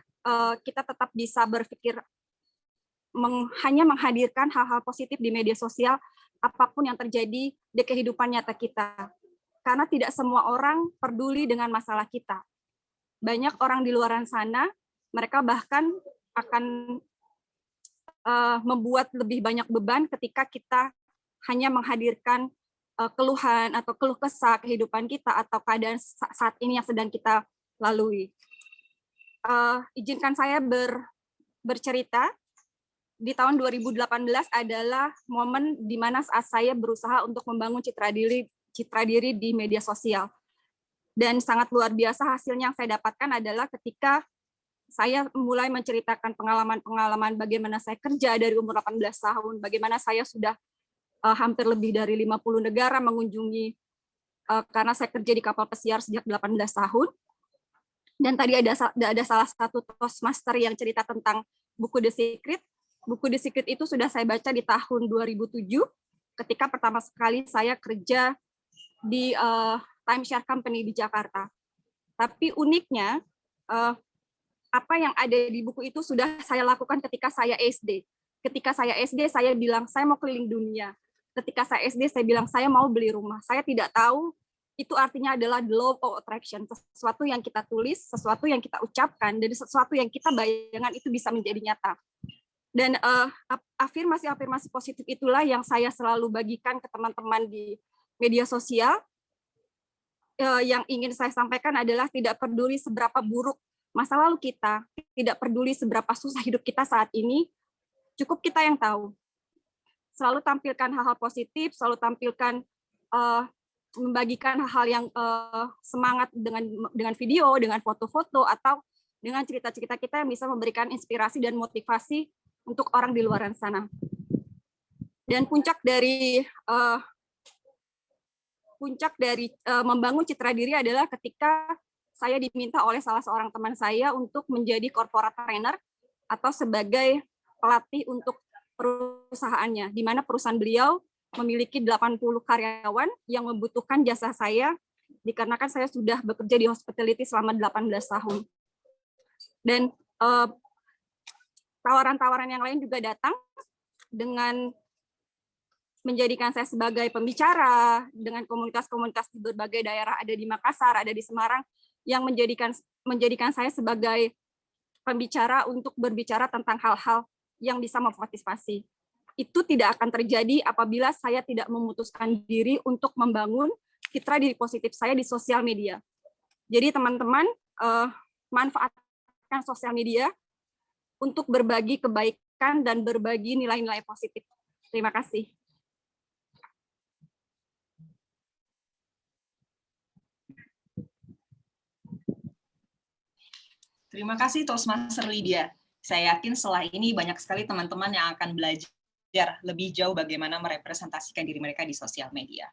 kita tetap bisa berpikir hanya menghadirkan hal-hal positif di media sosial apapun yang terjadi di kehidupan nyata kita. Karena tidak semua orang peduli dengan masalah kita. Banyak orang di luar sana, mereka bahkan akan membuat lebih banyak beban ketika kita hanya menghadirkan keluhan atau keluh kesah kehidupan kita atau keadaan saat ini yang sedang kita lalui. Izinkan saya bercerita. Di tahun 2018 adalah momen di mana saat saya berusaha untuk membangun citra diri di media sosial. Dan sangat luar biasa hasilnya yang saya dapatkan adalah ketika saya mulai menceritakan pengalaman-pengalaman bagaimana saya kerja dari umur 18 tahun, bagaimana saya sudah hampir lebih dari 50 negara mengunjungi karena saya kerja di kapal pesiar sejak 18 tahun. Dan tadi ada salah satu Toastmaster yang cerita tentang buku The Secret. Buku The Secret itu sudah saya baca di tahun 2007 ketika pertama sekali saya kerja di timeshare company di Jakarta. Tapi uniknya apa yang ada di buku itu sudah saya lakukan ketika saya SD. Ketika saya SD saya bilang saya mau keliling dunia. Ketika saya SD saya bilang saya mau beli rumah. Saya tidak tahu itu artinya adalah the law of attraction, sesuatu yang kita tulis, sesuatu yang kita ucapkan, dan sesuatu yang kita bayangkan itu bisa menjadi nyata. Dan afirmasi-afirmasi positif itulah yang saya selalu bagikan ke teman-teman di media sosial. Yang ingin saya sampaikan adalah tidak peduli seberapa buruk masa lalu kita, tidak peduli seberapa susah hidup kita saat ini, cukup kita yang tahu. selalu tampilkan hal-hal positif, selalu tampilkan membagikan hal-hal yang semangat dengan video, dengan foto-foto, atau dengan cerita-cerita kita yang bisa memberikan inspirasi dan motivasi untuk orang di luar sana. Dan puncak dari membangun citra diri adalah ketika saya diminta oleh salah seorang teman saya untuk menjadi corporate trainer atau sebagai pelatih untuk perusahaannya, di mana perusahaan beliau memiliki 80 karyawan yang membutuhkan jasa saya dikarenakan saya sudah bekerja di hospitality selama 18 tahun. Dan tawaran-tawaran yang lain juga datang dengan menjadikan saya sebagai pembicara dengan komunitas-komunitas di berbagai daerah, ada di Makassar, ada di Semarang, yang menjadikan saya sebagai pembicara untuk berbicara tentang hal-hal yang bisa memotivasi. Itu tidak akan terjadi apabila saya tidak memutuskan diri untuk membangun citra diri positif saya di sosial media. Jadi teman-teman, manfaatkan sosial media untuk berbagi kebaikan dan berbagi nilai-nilai positif. Terima kasih. Terima kasih Toastmaster Lydia. Saya yakin setelah ini banyak sekali teman-teman yang akan belajar lebih jauh bagaimana merepresentasikan diri mereka di sosial media.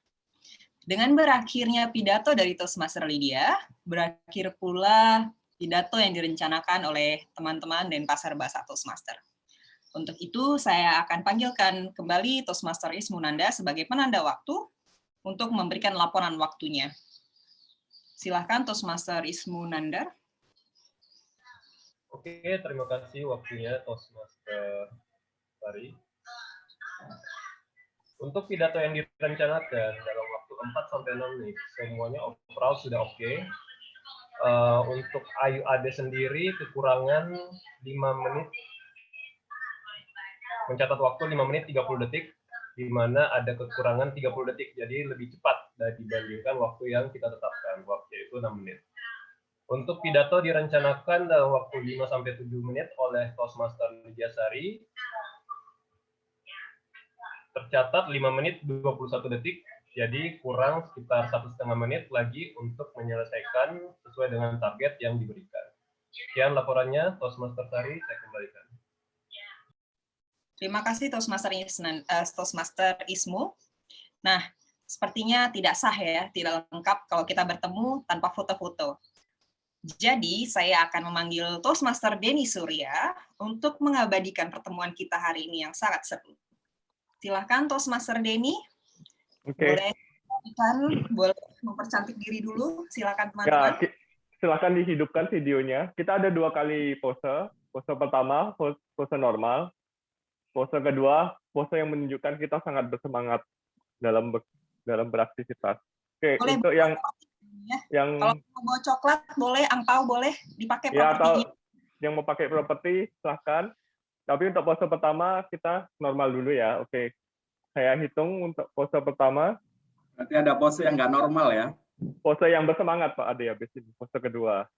Dengan berakhirnya pidato dari Toastmaster Lydia, berakhir pula pidato yang direncanakan oleh teman-teman Denpasar Bahasa Toastmaster. Untuk itu, saya akan panggilkan kembali Toastmaster Ismunanda sebagai penanda waktu untuk memberikan laporan waktunya. Silakan Toastmaster Ismunanda. Oke, terima kasih waktunya Toastmaster Sari. Untuk pidato yang direncanakan dalam waktu 4-6 menit, semuanya overall sudah oke. Untuk AYUAD sendiri kekurangan 5 menit, mencatat waktu 5 menit 30 detik, di mana ada kekurangan 30 detik, jadi lebih cepat dibandingkan waktu yang kita tetapkan, waktu yaitu 6 menit. Untuk pidato direncanakan dalam waktu 5-7 menit oleh Toastmaster Lydia Sari, tercatat 5 menit 21 detik, jadi kurang sekitar 1,5 menit lagi untuk menyelesaikan sesuai dengan target yang diberikan. Sekian laporannya, Toastmaster Sari, saya kembalikan. Terima kasih Toastmaster Ismu. Nah, sepertinya tidak sah ya, tidak lengkap kalau kita bertemu tanpa foto-foto. Jadi, saya akan memanggil Toastmaster Denny Surya untuk mengabadikan pertemuan kita hari ini yang sangat seru. Silakan Toastmaster Denny. Oke. Boleh mempercantik diri dulu. Silakan teman-teman. Ya, silakan dihidupkan videonya. Kita ada 2 kali pose. Pose pertama, pose normal. Pose kedua, pose yang menunjukkan kita sangat bersemangat dalam beraktivitas. Oke, boleh untuk yang kalau mau bawa coklat boleh, angpau boleh dipakai ya, propertinya. atau yang mau pakai properti silahkan. Tapi untuk pose pertama kita normal dulu ya. Oke, saya hitung untuk pose pertama. Berarti ada pose yang nggak normal ya? Pose yang bersemangat Pak Ade habis ini. Pose kedua.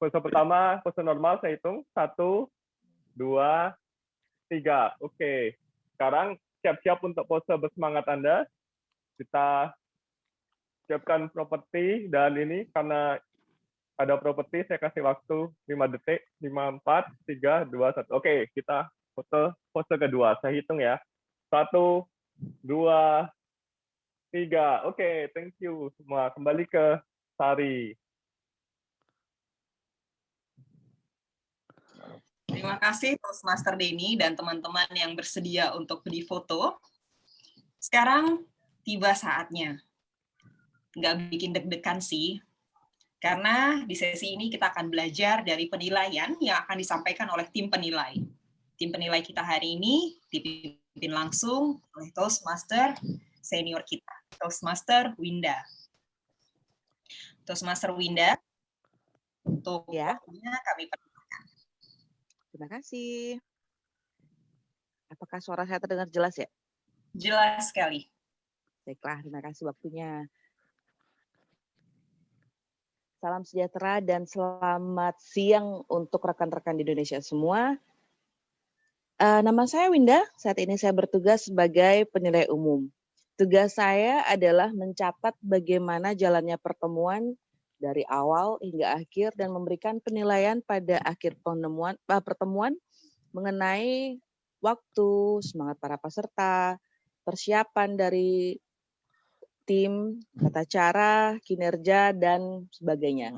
Pose pertama, pose normal saya hitung 1, 2, 3. Oke. Sekarang siap-siap untuk pose bersemangat Anda. Kita siapkan properti dan ini karena ada properti, saya kasih waktu 5 detik, 5, 4, 3, 2, 1. Oke, kita pose kedua. Saya hitung ya. 1, 2, 3. Oke, thank you semua. Kembali ke Sari. Terima kasih Toastmaster Denny dan teman-teman yang bersedia untuk difoto. Sekarang tiba saatnya. Nggak bikin deg-degan sih. Karena di sesi ini kita akan belajar dari penilaian yang akan disampaikan oleh tim penilai. Tim penilai kita hari ini dipimpin langsung oleh Toastmaster senior kita, Toastmaster Winda. Toastmaster Winda, untuk waktunya kami persilakan. Terima kasih. Apakah suara saya terdengar jelas ya? Jelas sekali. Baiklah, terima kasih waktunya. Salam sejahtera dan selamat siang untuk rekan-rekan di Indonesia semua. Nama saya Winda, saat ini saya bertugas sebagai penilai umum. Tugas saya adalah mencatat bagaimana jalannya pertemuan dari awal hingga akhir dan memberikan penilaian pada akhir pertemuan mengenai waktu, semangat para peserta, persiapan dari tim, tata cara, kinerja, dan sebagainya.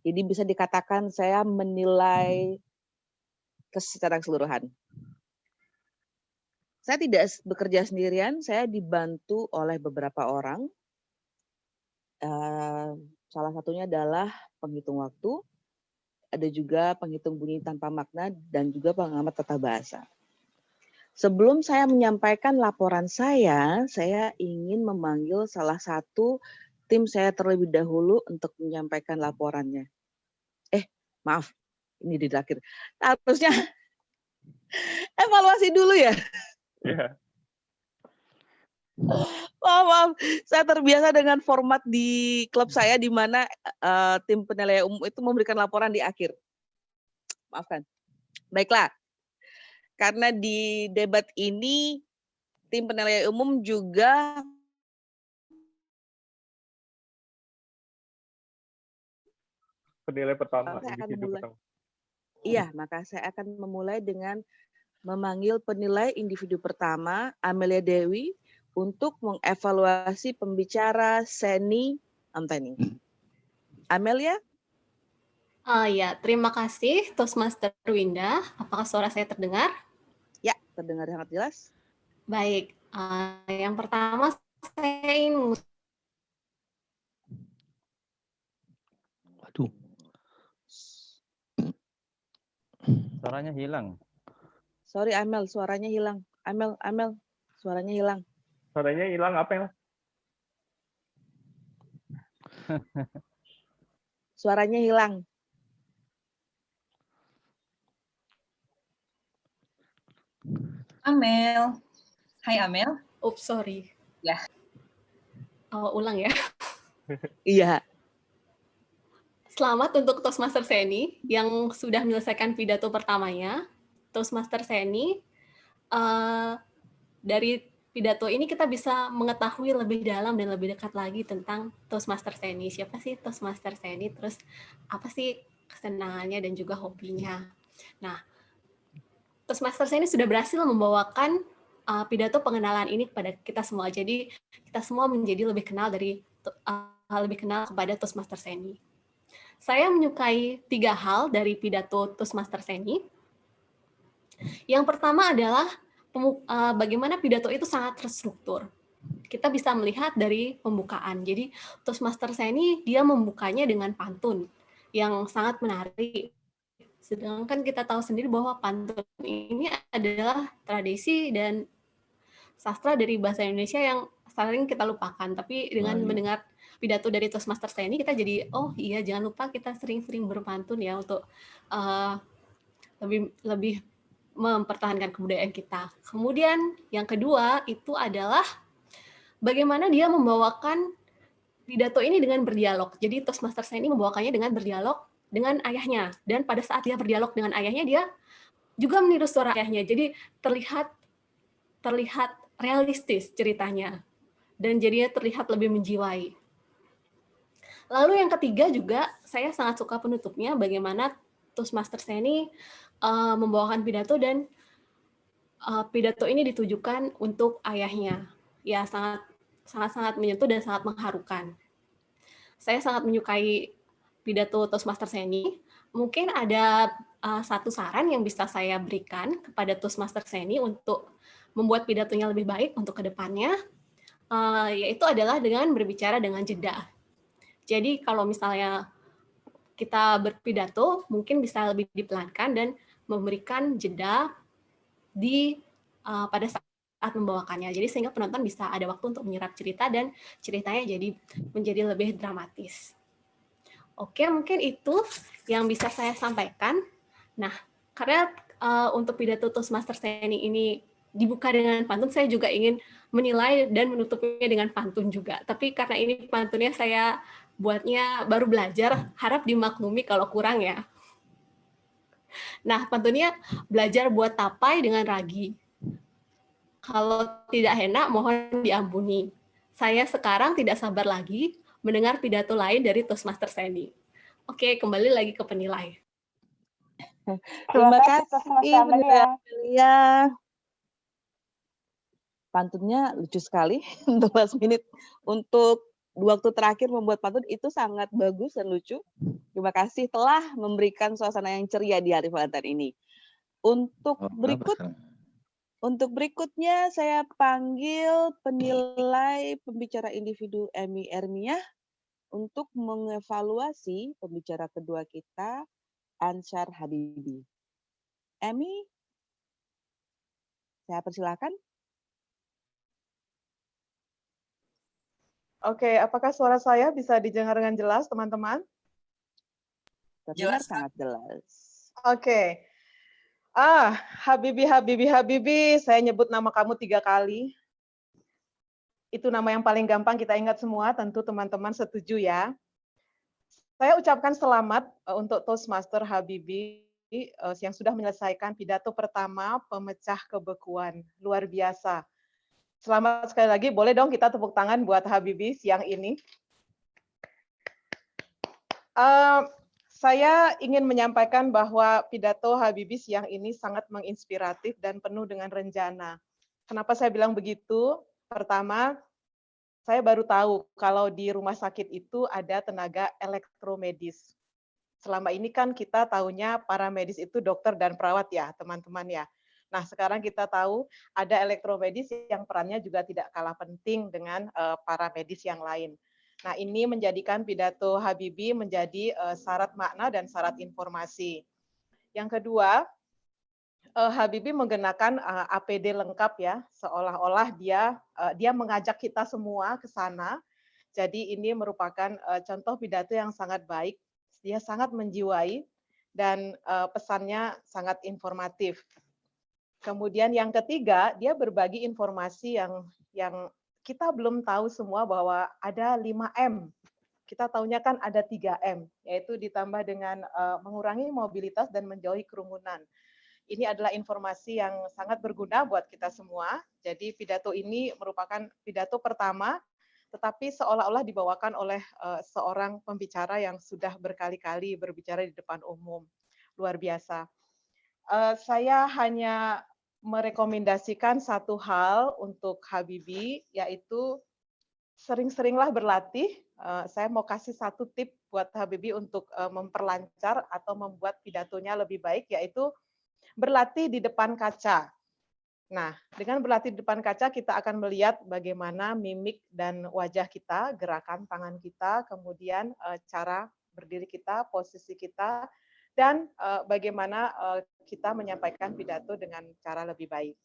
Jadi bisa dikatakan saya menilai secara keseluruhan. Saya tidak bekerja sendirian, saya dibantu oleh beberapa orang. Salah satunya adalah penghitung waktu, ada juga penghitung bunyi tanpa makna, dan juga pengamat tata bahasa. Sebelum saya menyampaikan laporan saya ingin memanggil salah satu tim saya terlebih dahulu untuk menyampaikan laporannya. Maaf, ini di akhir. Harusnya evaluasi dulu ya. Iya. Maaf, saya terbiasa dengan format di klub saya di mana tim penilai umum itu memberikan laporan di akhir. Maafkan. Baiklah, karena di debat ini tim penilai umum juga Penilai pertama, saya akan individu memulai. pertama. Iya, maka saya akan memulai dengan memanggil penilai individu pertama, Amelia Dewi, untuk mengevaluasi pembicara Seni Anteni. Amelia? Ya, terima kasih Toastmaster Winda. Apakah suara saya terdengar? Ya, terdengar sangat jelas. Baik, yang pertama saya ingin Suaranya hilang. Sorry Amel, suaranya hilang. Amel, suaranya hilang. Suaranya hilang apa ya? Suaranya hilang. Amel. Hai Amel. Oops, sorry. Ya. Ulang ya. Iya. Selamat untuk Toastmaster Seni yang sudah menyelesaikan pidato pertamanya. Toastmaster Seni, dari pidato ini kita bisa mengetahui lebih dalam dan lebih dekat lagi tentang Toastmaster Seni. Siapa sih Toastmaster Seni? Terus apa sih kesenangannya dan juga hobinya? Nah, Toastmaster Seni sudah berhasil membawakan pidato pengenalan ini kepada kita semua. Jadi kita semua menjadi lebih kenal kepada Toastmaster Seni. Saya menyukai 3 hal dari pidato Toastmaster Seni. Yang pertama adalah bagaimana pidato itu sangat terstruktur. Kita bisa melihat dari pembukaan. Jadi Toastmaster Seni dia membukanya dengan pantun yang sangat menarik. Sedangkan kita tahu sendiri bahwa pantun ini adalah tradisi dan sastra dari bahasa Indonesia yang sering kita lupakan. Tapi dengan mendengar pidato dari Toastmaster Seni, kita jadi, oh iya, jangan lupa kita sering-sering berpantun ya untuk lebih mempertahankan kebudayaan kita. Kemudian yang kedua itu adalah bagaimana dia membawakan pidato ini dengan berdialog. Jadi Toastmaster Seni membawakannya dengan berdialog dengan ayahnya. Dan pada saat dia berdialog dengan ayahnya, dia juga meniru suara ayahnya. Jadi terlihat realistis ceritanya. Dan jadinya terlihat lebih menjiwai. Lalu yang ketiga juga, saya sangat suka penutupnya, bagaimana Toastmaster Seni membawakan pidato dan pidato ini ditujukan untuk ayahnya. Ya, sangat menyentuh dan sangat mengharukan. Saya sangat menyukai pidato Toastmaster Seni. Mungkin ada satu saran yang bisa saya berikan kepada Toastmaster Seni untuk membuat pidatonya lebih baik untuk kedepannya, yaitu adalah dengan berbicara dengan jeda. Jadi kalau misalnya kita berpidato, mungkin bisa lebih dipelankan dan memberikan jeda pada saat membawakannya. Jadi sehingga penonton bisa ada waktu untuk menyerap cerita dan ceritanya menjadi lebih dramatis. Oke, mungkin itu yang bisa saya sampaikan. Nah, karena untuk pidato Toastmaster Seni ini dibuka dengan pantun, saya juga ingin menilai dan menutupnya dengan pantun juga. Tapi karena ini pantunnya saya buatnya baru belajar, harap dimaklumi kalau kurang ya. Nah, pantunnya belajar buat tapai dengan ragi. Kalau tidak enak, mohon diampuni. Saya sekarang tidak sabar lagi mendengar pidato lain dari Toastmaster Sandy. Oke, kembali lagi ke penilai. Terima kasih Toastmaster penilai Amelia. Amelia. Pantunnya lucu sekali untuk last minute. Untuk waktu terakhir membuat pantun itu sangat bagus dan lucu. Terima kasih telah memberikan suasana yang ceria di hari Valentine ini. Untuk berikutnya saya panggil penilai pembicara individu Emi Ermiah untuk mengevaluasi pembicara kedua kita, Ansyar Habibi. Emi, saya persilakan. Oke, apakah suara saya bisa didengar dengan jelas, teman-teman? Terdengar sangat jelas. Oke. Habibi, saya nyebut nama kamu 3 kali. Itu nama yang paling gampang kita ingat semua, tentu teman-teman setuju ya. Saya ucapkan selamat untuk Toastmaster Habibi yang sudah menyelesaikan pidato pertama pemecah kebekuan. Luar biasa. Selamat sekali lagi, boleh dong kita tepuk tangan buat Habibi siang ini. Saya ingin menyampaikan bahwa pidato Habibi siang ini sangat menginspiratif dan penuh dengan rencana. Kenapa saya bilang begitu? Pertama, saya baru tahu kalau di rumah sakit itu ada tenaga elektromedis. Selama ini kan kita taunya para medis itu dokter dan perawat ya, teman-teman ya. Nah, sekarang kita tahu ada elektromedis yang perannya juga tidak kalah penting dengan para medis yang lain. Nah, ini menjadikan pidato Habibi menjadi syarat makna dan syarat informasi. Yang kedua, Habibi menggunakan APD lengkap ya, seolah-olah dia mengajak kita semua ke sana. Jadi ini merupakan contoh pidato yang sangat baik. Dia sangat menjiwai dan pesannya sangat informatif. Kemudian yang ketiga, dia berbagi informasi yang kita belum tahu semua bahwa ada 5M. Kita tahunya kan ada 3M, yaitu ditambah dengan mengurangi mobilitas dan menjauhi kerumunan. Ini adalah informasi yang sangat berguna buat kita semua. Jadi pidato ini merupakan pidato pertama, tetapi seolah-olah dibawakan oleh seorang pembicara yang sudah berkali-kali berbicara di depan umum. Luar biasa. Saya hanya merekomendasikan satu hal untuk Habibi, yaitu sering-seringlah berlatih. Saya mau kasih satu tip buat Habibi untuk memperlancar atau membuat pidatonya lebih baik, yaitu berlatih di depan kaca. Nah, dengan berlatih di depan kaca, kita akan melihat bagaimana mimik dan wajah kita, gerakan tangan kita, kemudian cara berdiri kita, posisi kita, dan bagaimana kita menyampaikan pidato dengan cara lebih baik.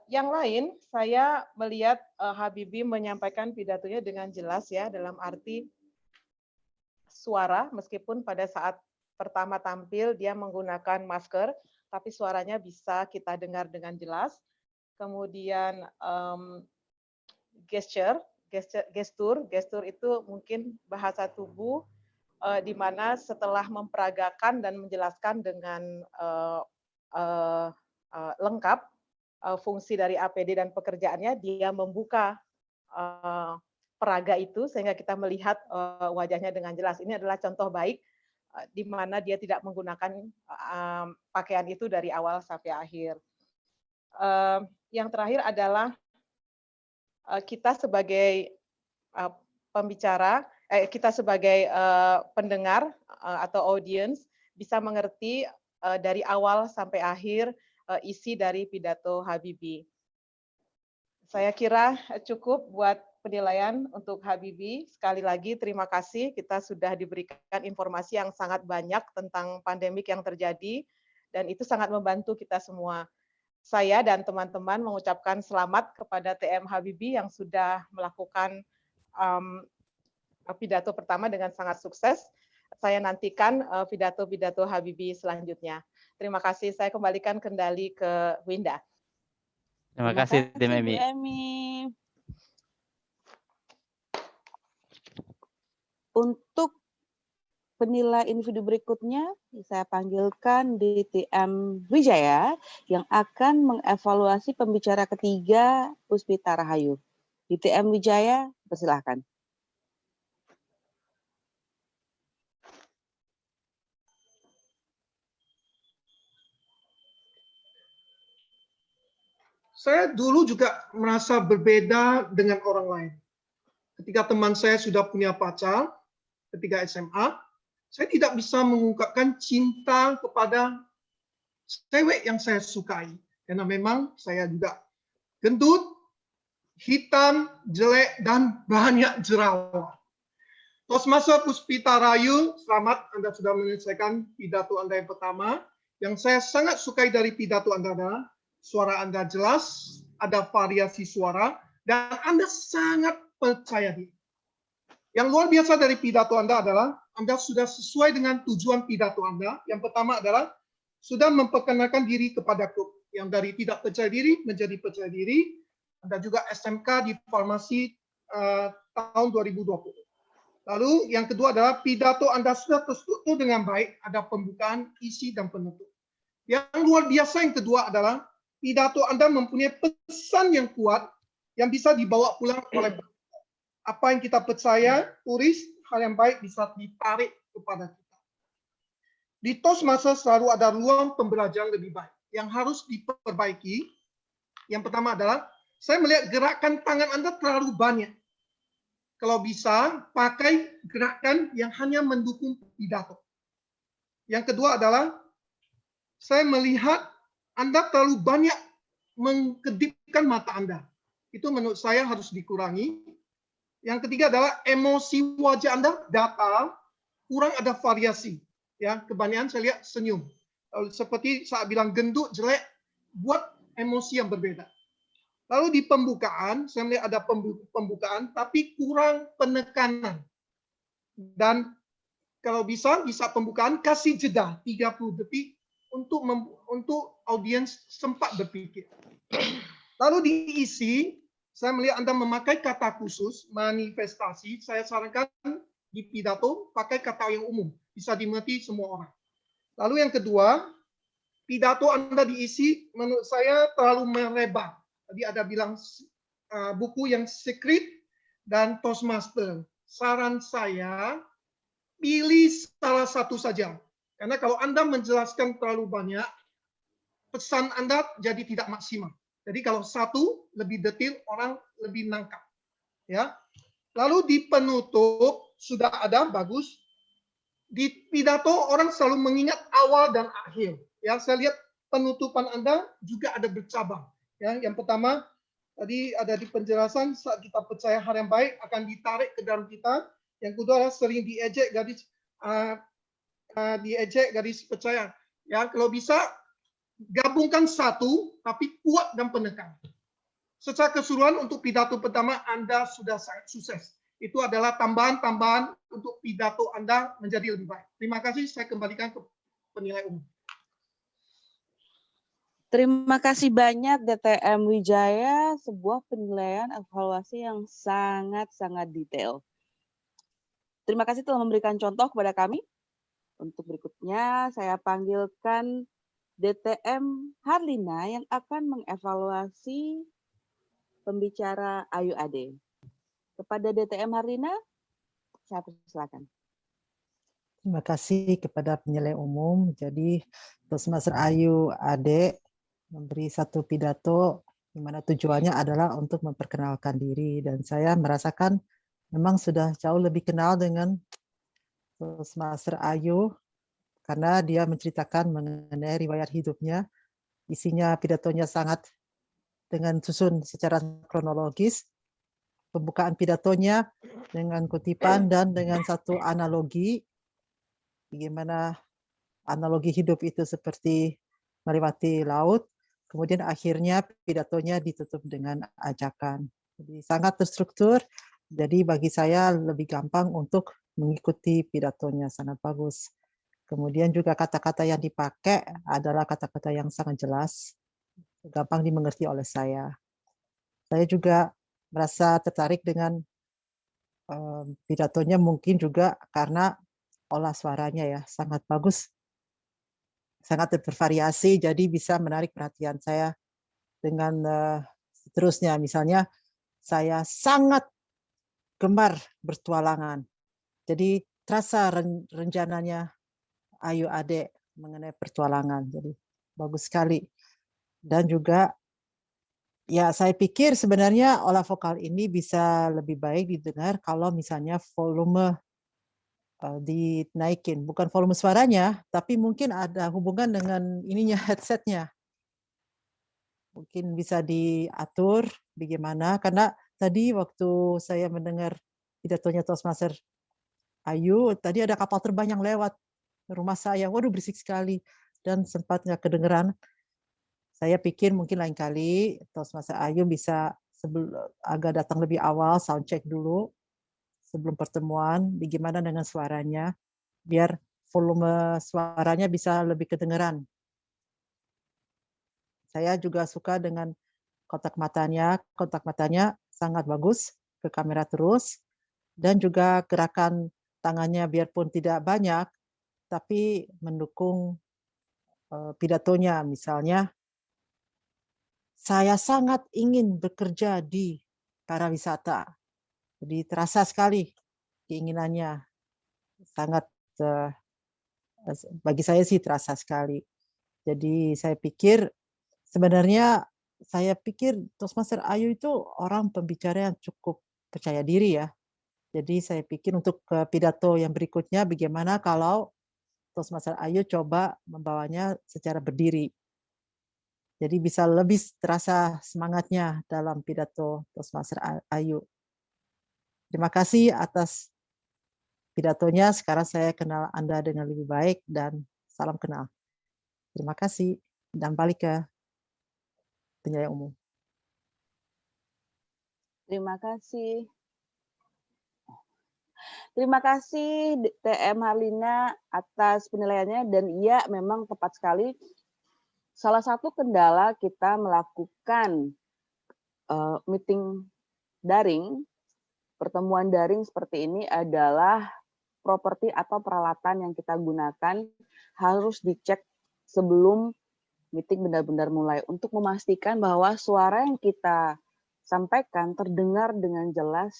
Yang lain, saya melihat Habibi menyampaikan pidatonya dengan jelas ya, dalam arti suara, meskipun pada saat pertama tampil dia menggunakan masker, tapi suaranya bisa kita dengar dengan jelas. Kemudian gestur itu mungkin bahasa tubuh, di mana setelah memperagakan dan menjelaskan dengan lengkap fungsi dari APD dan pekerjaannya, dia membuka peraga itu sehingga kita melihat wajahnya dengan jelas. Ini adalah contoh baik di mana dia tidak menggunakan pakaian itu dari awal sampai akhir. Yang terakhir adalah kita sebagai pembicara, kita sebagai pendengar atau audience bisa mengerti dari awal sampai akhir isi dari pidato Habibi. Saya kira cukup buat penilaian untuk Habibi. Sekali lagi terima kasih, kita sudah diberikan informasi yang sangat banyak tentang pandemik yang terjadi dan itu sangat membantu kita semua. Saya dan teman-teman mengucapkan selamat kepada TM Habibi yang sudah melakukan pidato pertama dengan sangat sukses. Saya nantikan pidato-pidato Habibi selanjutnya. Terima kasih. Saya kembalikan kendali ke Winda. Terima kasih, Tim Emi. Untuk penilai individu berikutnya, saya panggilkan DTM Wijaya yang akan mengevaluasi pembicara ketiga Puspita Rahayu. DTM Wijaya, persilahkan. Saya dulu juga merasa berbeda dengan orang lain. Ketika teman saya sudah punya pacar, ketika SMA, saya tidak bisa mengungkapkan cinta kepada cewek yang saya sukai. Karena memang saya juga gendut, hitam, jelek, dan banyak jerawat. Toastmaster Puspita Rahayu, selamat Anda sudah menyelesaikan pidato Anda yang pertama. Yang saya sangat sukai dari pidato Anda adalah suara Anda jelas, ada variasi suara, dan Anda sangat percaya diri. Yang luar biasa dari pidato Anda adalah Anda sudah sesuai dengan tujuan pidato Anda. Yang pertama adalah sudah memperkenalkan diri kepada klub. Yang dari tidak percaya diri menjadi percaya diri. Anda juga SMK di farmasi tahun 2020. Lalu yang kedua adalah pidato Anda sudah terstruktur dengan baik, ada pembukaan, isi, dan penutup. Yang luar biasa yang kedua adalah pidato Anda mempunyai pesan yang kuat yang bisa dibawa pulang oleh apa yang kita percaya, tulis, hal yang baik bisa ditarik kepada kita. Di Toastmaster selalu ada ruang pembelajaran lebih baik yang harus diperbaiki. Yang pertama adalah saya melihat gerakan tangan Anda terlalu banyak. Kalau bisa, pakai gerakan yang hanya mendukung pidato. Yang kedua adalah saya melihat Anda terlalu banyak mengkedipkan mata Anda. Itu menurut saya harus dikurangi. Yang ketiga adalah emosi wajah Anda datar, kurang ada variasi. Ya, kebanyakan saya lihat senyum. Seperti saat bilang gendut, jelek, buat emosi yang berbeda. Lalu di pembukaan, saya melihat ada pembukaan, tapi kurang penekanan. Dan kalau bisa, di saat pembukaan, kasih jeda 30 detik untuk audiens sempat berpikir. Lalu diisi, saya melihat Anda memakai kata khusus, manifestasi, saya sarankan di pidato, pakai kata yang umum, bisa dimengerti semua orang. Lalu yang kedua, pidato Anda diisi, menurut saya terlalu melebar. Tadi ada bilang buku yang secret dan Toastmaster. Saran saya, pilih salah satu saja. Karena kalau Anda menjelaskan terlalu banyak, pesan Anda jadi tidak maksimal. Jadi kalau satu lebih detail, orang lebih nangkap. Ya. Lalu di penutup sudah ada bagus. Di pidato orang selalu mengingat awal dan akhir. Ya, saya lihat penutupan Anda juga ada bercabang. Ya, yang pertama tadi ada di penjelasan saat kita percaya hal yang baik akan ditarik ke dalam kita. Yang kedua adalah sering diejek gadis percaya. Ya, kalau bisa gabungkan satu tapi kuat dan penekan. Secara keseluruhan untuk pidato pertama Anda sudah sangat sukses. Itu adalah tambahan-tambahan untuk pidato Anda menjadi lebih baik. Terima kasih, saya kembalikan ke penilai umum. Terima kasih banyak DTM Wijaya, sebuah penilaian evaluasi yang sangat-sangat detail. Terima kasih telah memberikan contoh kepada kami. Untuk berikutnya, saya panggilkan DTM Harlina yang akan mengevaluasi pembicara Ayu Ade. Kepada DTM Harlina, saya persilakan. Terima kasih kepada penilai umum. Jadi, Toastmaster Ayu Ade memberi satu pidato di mana tujuannya adalah untuk memperkenalkan diri, dan saya merasakan memang sudah jauh lebih kenal dengan Toastmaster Ayu karena dia menceritakan mengenai riwayat hidupnya. Isinya pidatonya sangat dengan susun secara kronologis. Pembukaan pidatonya dengan kutipan dan dengan satu analogi, bagaimana analogi hidup itu seperti melewati laut. Kemudian akhirnya pidatonya ditutup dengan ajakan. Jadi sangat terstruktur, jadi bagi saya lebih gampang untuk mengikuti pidatonya, sangat bagus. Kemudian juga kata-kata yang dipakai adalah kata-kata yang sangat jelas, gampang dimengerti oleh saya. Saya juga merasa tertarik dengan pidatonya mungkin juga karena olah suaranya ya, sangat bagus, sangat bervariasi, jadi bisa menarik perhatian saya dengan seterusnya. Misalnya, saya sangat gemar bertualangan. Jadi terasa rencananya Ayu Ade mengenai pertualangan. Jadi bagus sekali. Dan juga ya saya pikir sebenarnya olah vokal ini bisa lebih baik didengar kalau misalnya volume dinaikin. Bukan volume suaranya, tapi mungkin ada hubungan dengan ininya headsetnya. Mungkin bisa diatur bagaimana, karena tadi waktu saya mendengar pidatonya Toastmaster Ayu, tadi ada kapal terbang yang lewat rumah saya. Waduh, berisik sekali dan sempat nggak kedengeran. Saya pikir mungkin lain kali Toastmaster Ayu bisa agak datang lebih awal, sound check dulu sebelum pertemuan, bagaimana dengan suaranya, biar volume suaranya bisa lebih kedengeran. Saya juga suka dengan kontak matanya sangat bagus, ke kamera terus, dan juga gerakan tangannya biarpun tidak banyak, tapi mendukung pidatonya. Misalnya, saya sangat ingin bekerja di pariwisata. Jadi terasa sekali keinginannya. Sangat, bagi saya sih terasa sekali. Jadi saya pikir, sebenarnya saya pikir Toastmaster Ayu itu orang pembicara yang cukup percaya diri ya. Jadi saya pikir untuk pidato yang berikutnya bagaimana kalau Toastmaster Ayu coba membawanya secara berdiri. Jadi bisa lebih terasa semangatnya dalam pidato Toastmaster Ayu. Terima kasih atas pidatonya. Sekarang saya kenal Anda dengan lebih baik dan salam kenal. Terima kasih dan balik ke penilaian umum. Terima kasih. Terima kasih TM Harlina atas penilaiannya, dan iya memang tepat sekali. Salah satu kendala kita melakukan meeting daring, pertemuan daring seperti ini adalah properti atau peralatan yang kita gunakan harus dicek sebelum meeting benar-benar mulai untuk memastikan bahwa suara yang kita sampaikan terdengar dengan jelas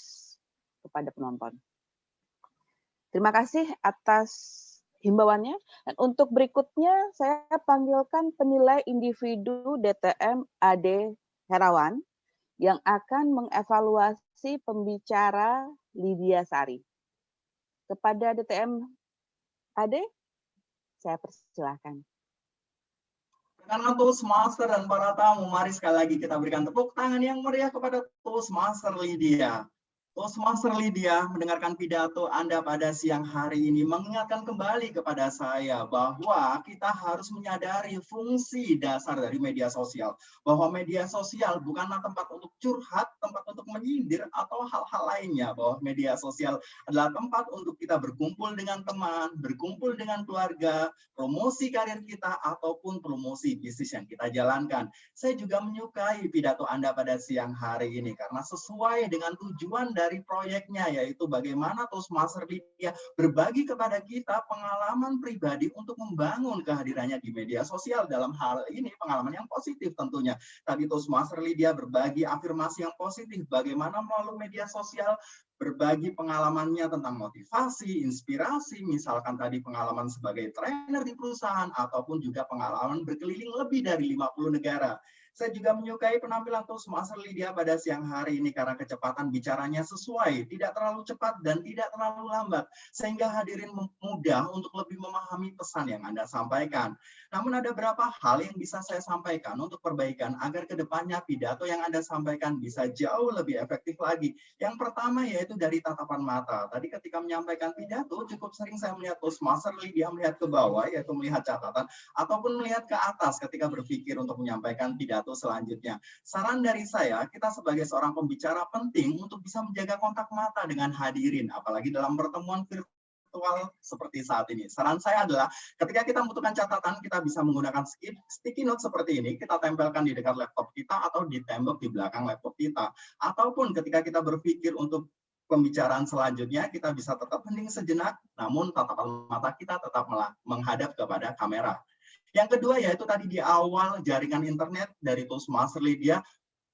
kepada penonton. Terima kasih atas himbauannya. Dan untuk berikutnya saya panggilkan penilai individu DTM AD Herawan yang akan mengevaluasi pembicara Lydia Sari. Kepada DTM AD, saya persilahkan. Rekan Toastmaster dan para tamu, mari sekali lagi kita berikan tepuk tangan yang meriah kepada Toastmaster Lydia. Toastmaster Lydia, mendengarkan pidato Anda pada siang hari ini mengingatkan kembali kepada saya bahwa kita harus menyadari fungsi dasar dari media sosial. Bahwa media sosial bukanlah tempat untuk curhat, tempat untuk menyindir, atau hal-hal lainnya. Bahwa media sosial adalah tempat untuk kita berkumpul dengan teman, berkumpul dengan keluarga, promosi karir kita, ataupun promosi bisnis yang kita jalankan. Saya juga menyukai pidato Anda pada siang hari ini karena sesuai dengan tujuan dari proyeknya, yaitu bagaimana Toastmaster Lydia berbagi kepada kita pengalaman pribadi untuk membangun kehadirannya di media sosial. Dalam hal ini pengalaman yang positif tentunya. Tadi Toastmaster Lydia berbagi afirmasi yang positif, bagaimana melalui media sosial berbagi pengalamannya tentang motivasi, inspirasi, misalkan tadi pengalaman sebagai trainer di perusahaan, ataupun juga pengalaman berkeliling lebih dari 50 negara. Saya juga menyukai penampilan Toastmaster Lydia pada siang hari ini karena kecepatan bicaranya sesuai, tidak terlalu cepat dan tidak terlalu lambat, sehingga hadirin mudah untuk lebih memahami pesan yang Anda sampaikan. Namun ada beberapa hal yang bisa saya sampaikan untuk perbaikan agar kedepannya pidato yang Anda sampaikan bisa jauh lebih efektif lagi. Yang pertama yaitu dari tatapan mata. Tadi ketika menyampaikan pidato, cukup sering saya melihat Toastmaster Lydia melihat ke bawah, yaitu melihat catatan, ataupun melihat ke atas ketika berpikir untuk menyampaikan pidato selanjutnya. Saran dari saya, kita sebagai seorang pembicara penting untuk bisa menjaga kontak mata dengan hadirin, apalagi dalam pertemuan virtual seperti saat ini. Saran saya adalah ketika kita membutuhkan catatan, kita bisa menggunakan sticky note seperti ini, kita tempelkan di dekat laptop kita atau di tembok di belakang laptop kita. Ataupun ketika kita berpikir untuk pembicaraan selanjutnya kita bisa tetap hening sejenak, namun tatapan mata kita tetap menghadap kepada kamera. Yang kedua yaitu tadi di awal jaringan internet dari Toastmaster Lydia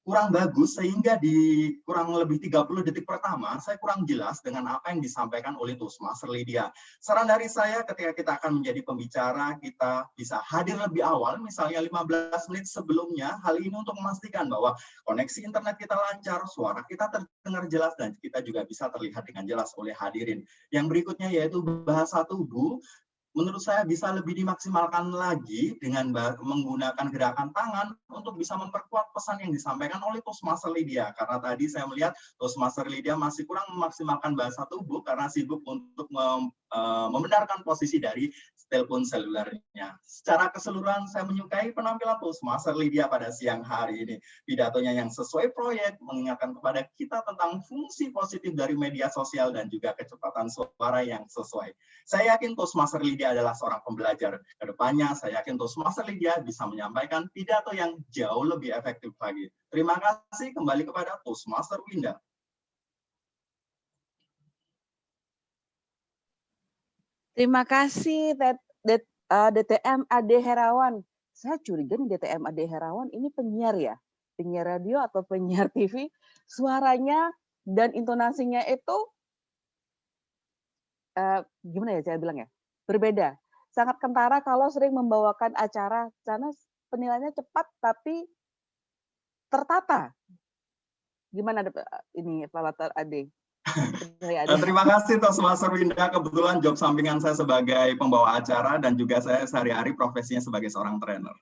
kurang bagus, sehingga di kurang lebih 30 detik pertama saya kurang jelas dengan apa yang disampaikan oleh Toastmaster Lydia. Saran dari saya ketika kita akan menjadi pembicara, kita bisa hadir lebih awal, misalnya 15 menit sebelumnya. Hal ini untuk memastikan bahwa koneksi internet kita lancar, suara kita terdengar jelas, dan kita juga bisa terlihat dengan jelas oleh hadirin. Yang berikutnya yaitu bahasa tubuh. Menurut saya bisa lebih dimaksimalkan lagi dengan menggunakan gerakan tangan untuk bisa memperkuat pesan yang disampaikan oleh Toastmaster Lydia. Karena tadi saya melihat Toastmaster Lydia masih kurang memaksimalkan bahasa tubuh karena sibuk untuk membenarkan posisi dari telepon selulernya. Secara keseluruhan saya menyukai penampilan Toastmaster Lydia pada siang hari ini. Pidatonya yang sesuai proyek, mengingatkan kepada kita tentang fungsi positif dari media sosial dan juga kecepatan suara yang sesuai. Saya yakin Toastmaster Lydia adalah seorang pembelajar. Kedepannya saya yakin Toastmaster Lydia bisa menyampaikan pidato yang jauh lebih efektif lagi. Terima kasih, kembali kepada Toastmaster Winda. Terima kasih DTM Ade Herawan. Saya curiga nih DTM Ade Herawan ini penyiar ya? Penyiar radio atau penyiar TV? Suaranya dan intonasinya itu gimana ya saya bilang ya? Berbeda. Sangat kentara kalau sering membawakan acara karena penilaiannya cepat tapi tertata. Gimana ini Pak Ade? Terima kasih Toastmaster Winda. Kebetulan job sampingan saya sebagai pembawa acara dan juga saya sehari-hari profesinya sebagai seorang trainer.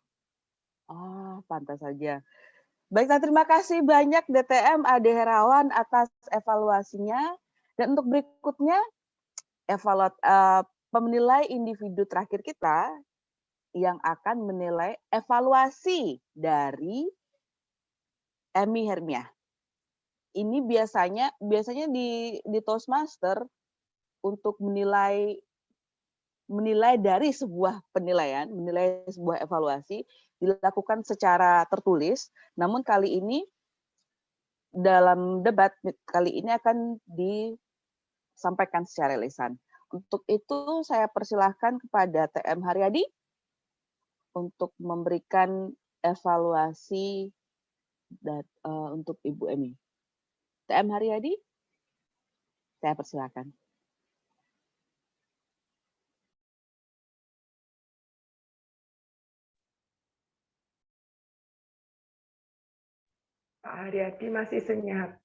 Oh, pantas saja. Baiklah, terima kasih banyak DTM Ade Herawan atas evaluasinya. Dan untuk berikutnya, pemenilai individu terakhir kita yang akan menilai evaluasi dari Emi Hermia. Ini biasanya di Toastmaster untuk menilai dari sebuah penilaian, menilai sebuah evaluasi dilakukan secara tertulis. Namun kali ini dalam debat kali ini akan disampaikan secara lisan. Untuk itu saya persilahkan kepada TM Haryadi untuk memberikan evaluasi untuk Ibu Emi. TM Haryadi, saya persilahkan. Pak Haryadi masih senyap.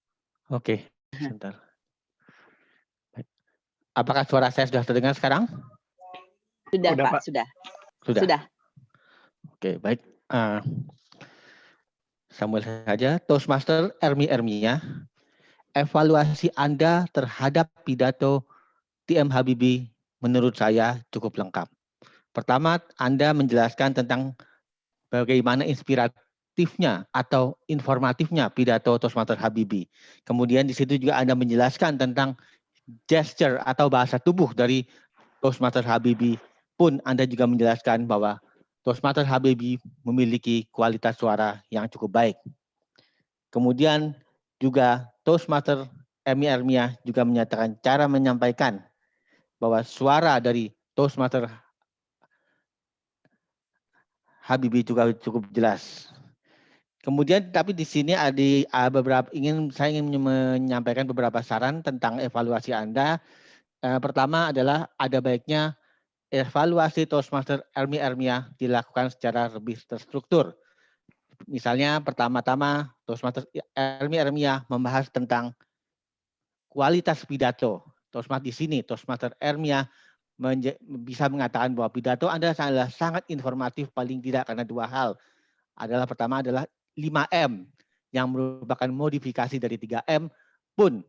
Oke, sebentar. Apakah suara saya sudah terdengar sekarang? Sudah, Pak. Sudah. Oke, baik. Sambung saja. Toastmaster Hermia, evaluasi Anda terhadap pidato TM Habibie menurut saya cukup lengkap. Pertama, Anda menjelaskan tentang bagaimana inspiratifnya atau informatifnya pidato Toastmaster Habibie. Kemudian di situ juga Anda menjelaskan tentang gesture atau bahasa tubuh dari Toastmaster Habibie, pun Anda juga menjelaskan bahwa Toastmaster Habibie memiliki kualitas suara yang cukup baik. Kemudian juga Toastmaster Emi Hermia juga menyatakan cara menyampaikan bahwa suara dari Toastmaster Habibie juga cukup jelas. Kemudian tapi di sini ada saya ingin menyampaikan beberapa saran tentang evaluasi Anda. Pertama adalah ada baiknya evaluasi Toastmaster Emi Hermia dilakukan secara lebih terstruktur. Misalnya pertama-tama Toastmaster Emi Hermia membahas tentang kualitas pidato. Toastmaster di sini Toastmaster Hermia bisa mengatakan bahwa pidato Anda adalah sangat informatif paling tidak karena dua hal. Pertama adalah 5M yang merupakan modifikasi dari 3M, pun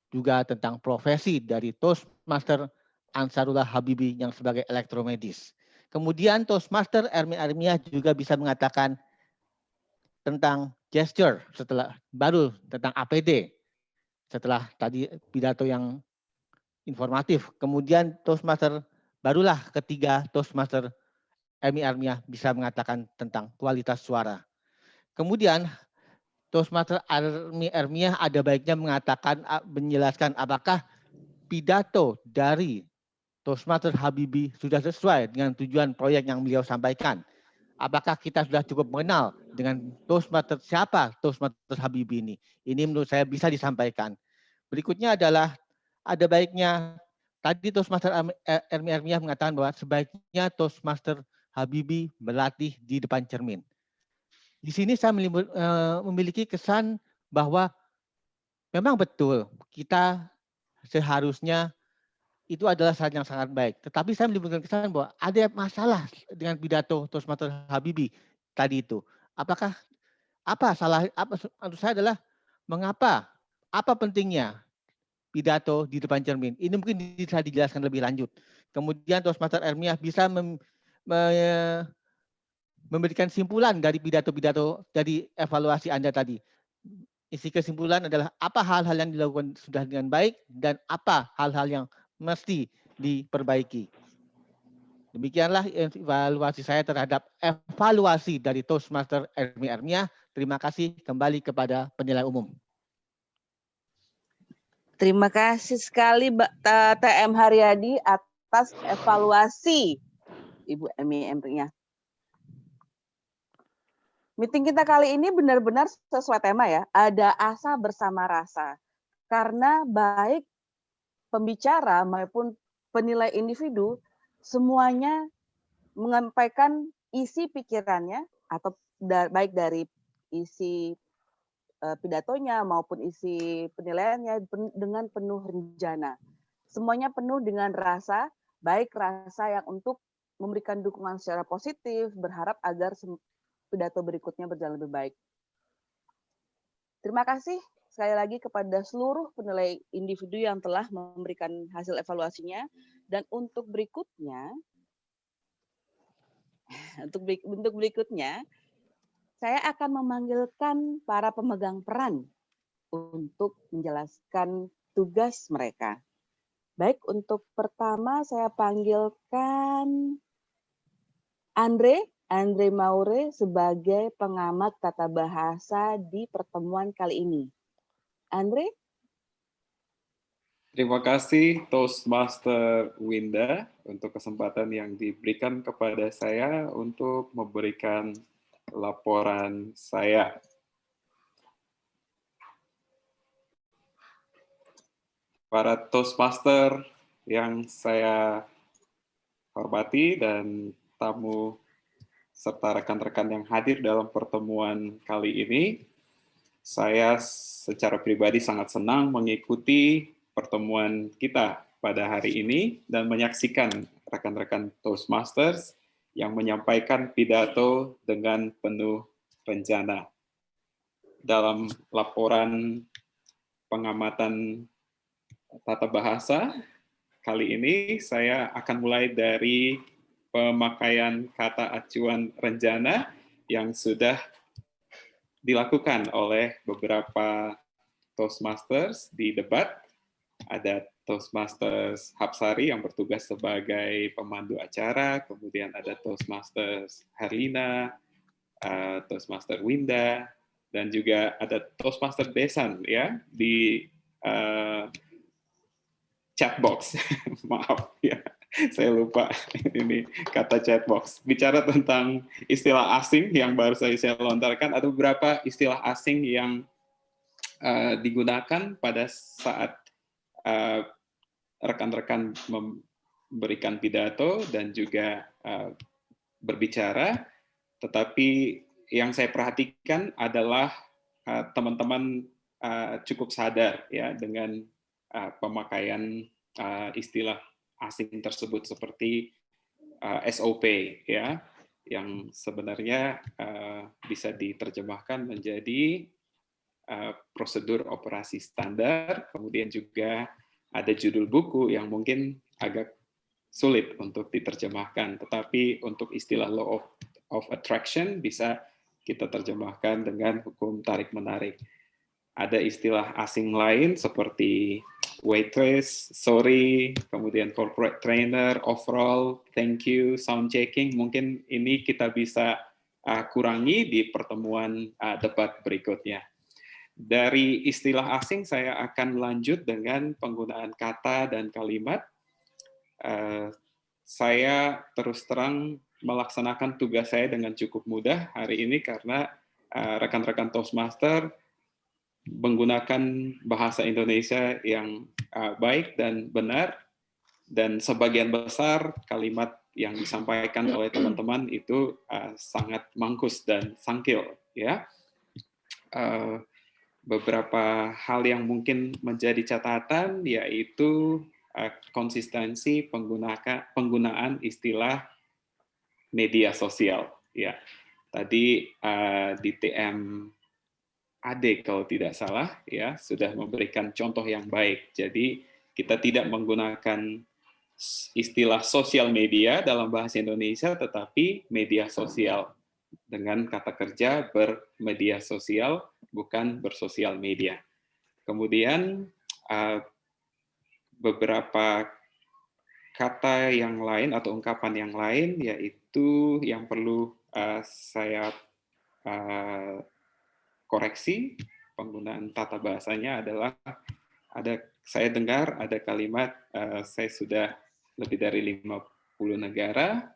juga tentang profesi dari Toastmaster Ansarullah Habibie yang sebagai elektromedis. Kemudian Toastmaster Emi Hermia juga bisa mengatakan tentang gesture baru tentang APD setelah tadi pidato yang informatif. Kemudian Toastmaster barulah ketiga Toastmaster Emi Hermia bisa mengatakan tentang kualitas suara. Kemudian Toastmaster Army Ermiah ada baiknya menjelaskan apakah pidato dari Toastmaster Habibie sudah sesuai dengan tujuan proyek yang beliau sampaikan. Apakah kita sudah cukup mengenal dengan siapa Toastmaster Habibie ini? Ini menurut saya bisa disampaikan. Berikutnya adalah ada baiknya tadi Toastmaster Army Ermiah mengatakan bahwa sebaiknya Toastmaster Habibie berlatih di depan cermin. Di sini saya memiliki kesan bahwa memang betul kita seharusnya itu adalah saran yang sangat baik. Tetapi saya menimbulkan kesan bahwa ada masalah dengan pidato Toastmaster Habibie tadi itu. Apakah menurut saya adalah mengapa, apa pentingnya pidato di depan cermin? Ini mungkin bisa dijelaskan lebih lanjut. Kemudian Toastmaster Ermiah bisa memberikan simpulan dari pidato-pidato dari evaluasi Anda tadi. Isi kesimpulan adalah apa hal-hal yang dilakukan sudah dengan baik dan apa hal-hal yang mesti diperbaiki. Demikianlah evaluasi saya terhadap evaluasi dari Toastmaster Army Ermiah. Terima kasih, kembali kepada penilai umum. Terima kasih sekali Mbak TM Haryadi atas evaluasi Ibu Army Ermiah. Meeting kita kali ini benar-benar sesuai tema ya, ada asa bersama rasa. Karena baik pembicara maupun penilai individu, semuanya menyampaikan isi pikirannya, atau baik dari isi pidatonya maupun isi penilaiannya dengan penuh rencana. Semuanya penuh dengan rasa, baik rasa yang untuk memberikan dukungan secara positif, berharap agar pidato berikutnya berjalan lebih baik. Terima kasih sekali lagi kepada seluruh penilai individu yang telah memberikan hasil evaluasinya. Dan untuk berikutnya, saya akan memanggilkan para pemegang peran untuk menjelaskan tugas mereka. Baik, untuk pertama saya panggilkan Andre Maure sebagai pengamat tata bahasa di pertemuan kali ini. Andre? Terima kasih Toastmaster Winda untuk kesempatan yang diberikan kepada saya untuk memberikan laporan saya. Para Toastmaster yang saya hormati dan tamu serta rekan-rekan yang hadir dalam pertemuan kali ini, saya secara pribadi sangat senang mengikuti pertemuan kita pada hari ini dan menyaksikan rekan-rekan Toastmasters yang menyampaikan pidato dengan penuh rencana. Dalam laporan pengamatan tata bahasa, kali ini saya akan mulai dari pemakaian kata acuan rencana yang sudah dilakukan oleh beberapa Toastmasters di debat. Ada Toastmasters Hapsari yang bertugas sebagai pemandu acara, kemudian ada Toastmasters Herlina, Toastmaster Winda, dan juga ada Toastmaster Desan ya di chatbox. Maaf ya. Saya lupa ini kata chatbox. Bicara tentang istilah asing yang baru saya lontarkan, ada beberapa istilah asing yang digunakan pada saat rekan-rekan memberikan pidato dan juga berbicara. Tetapi yang saya perhatikan adalah teman-teman cukup sadar ya dengan pemakaian istilah asing tersebut seperti SOP ya, yang sebenarnya bisa diterjemahkan menjadi prosedur operasi standar. Kemudian juga ada judul buku yang mungkin agak sulit untuk diterjemahkan, tetapi untuk istilah law of attraction bisa kita terjemahkan dengan hukum tarik-menarik. Ada istilah asing lain seperti waitress, sorry, kemudian corporate trainer, overall, thank you, sound checking. Mungkin ini kita bisa kurangi di pertemuan debat berikutnya. Dari istilah asing saya akan lanjut dengan penggunaan kata dan kalimat. Saya terus terang melaksanakan tugas saya dengan cukup mudah hari ini karena rekan-rekan Toastmaster menggunakan bahasa Indonesia yang baik dan benar, dan sebagian besar kalimat yang disampaikan oleh teman-teman itu sangat mangkus dan sangkil, ya. Beberapa hal yang mungkin menjadi catatan yaitu konsistensi penggunaan istilah media sosial, ya. Tadi di TM AD kalau tidak salah, ya, sudah memberikan contoh yang baik. Jadi kita tidak menggunakan istilah sosial media dalam bahasa Indonesia, tetapi media sosial dengan kata kerja bermedia sosial, bukan bersosial media. Kemudian beberapa kata yang lain atau ungkapan yang lain, yaitu yang perlu saya koreksi penggunaan tata bahasanya adalah saya dengar ada kalimat saya sudah lebih dari 50 negara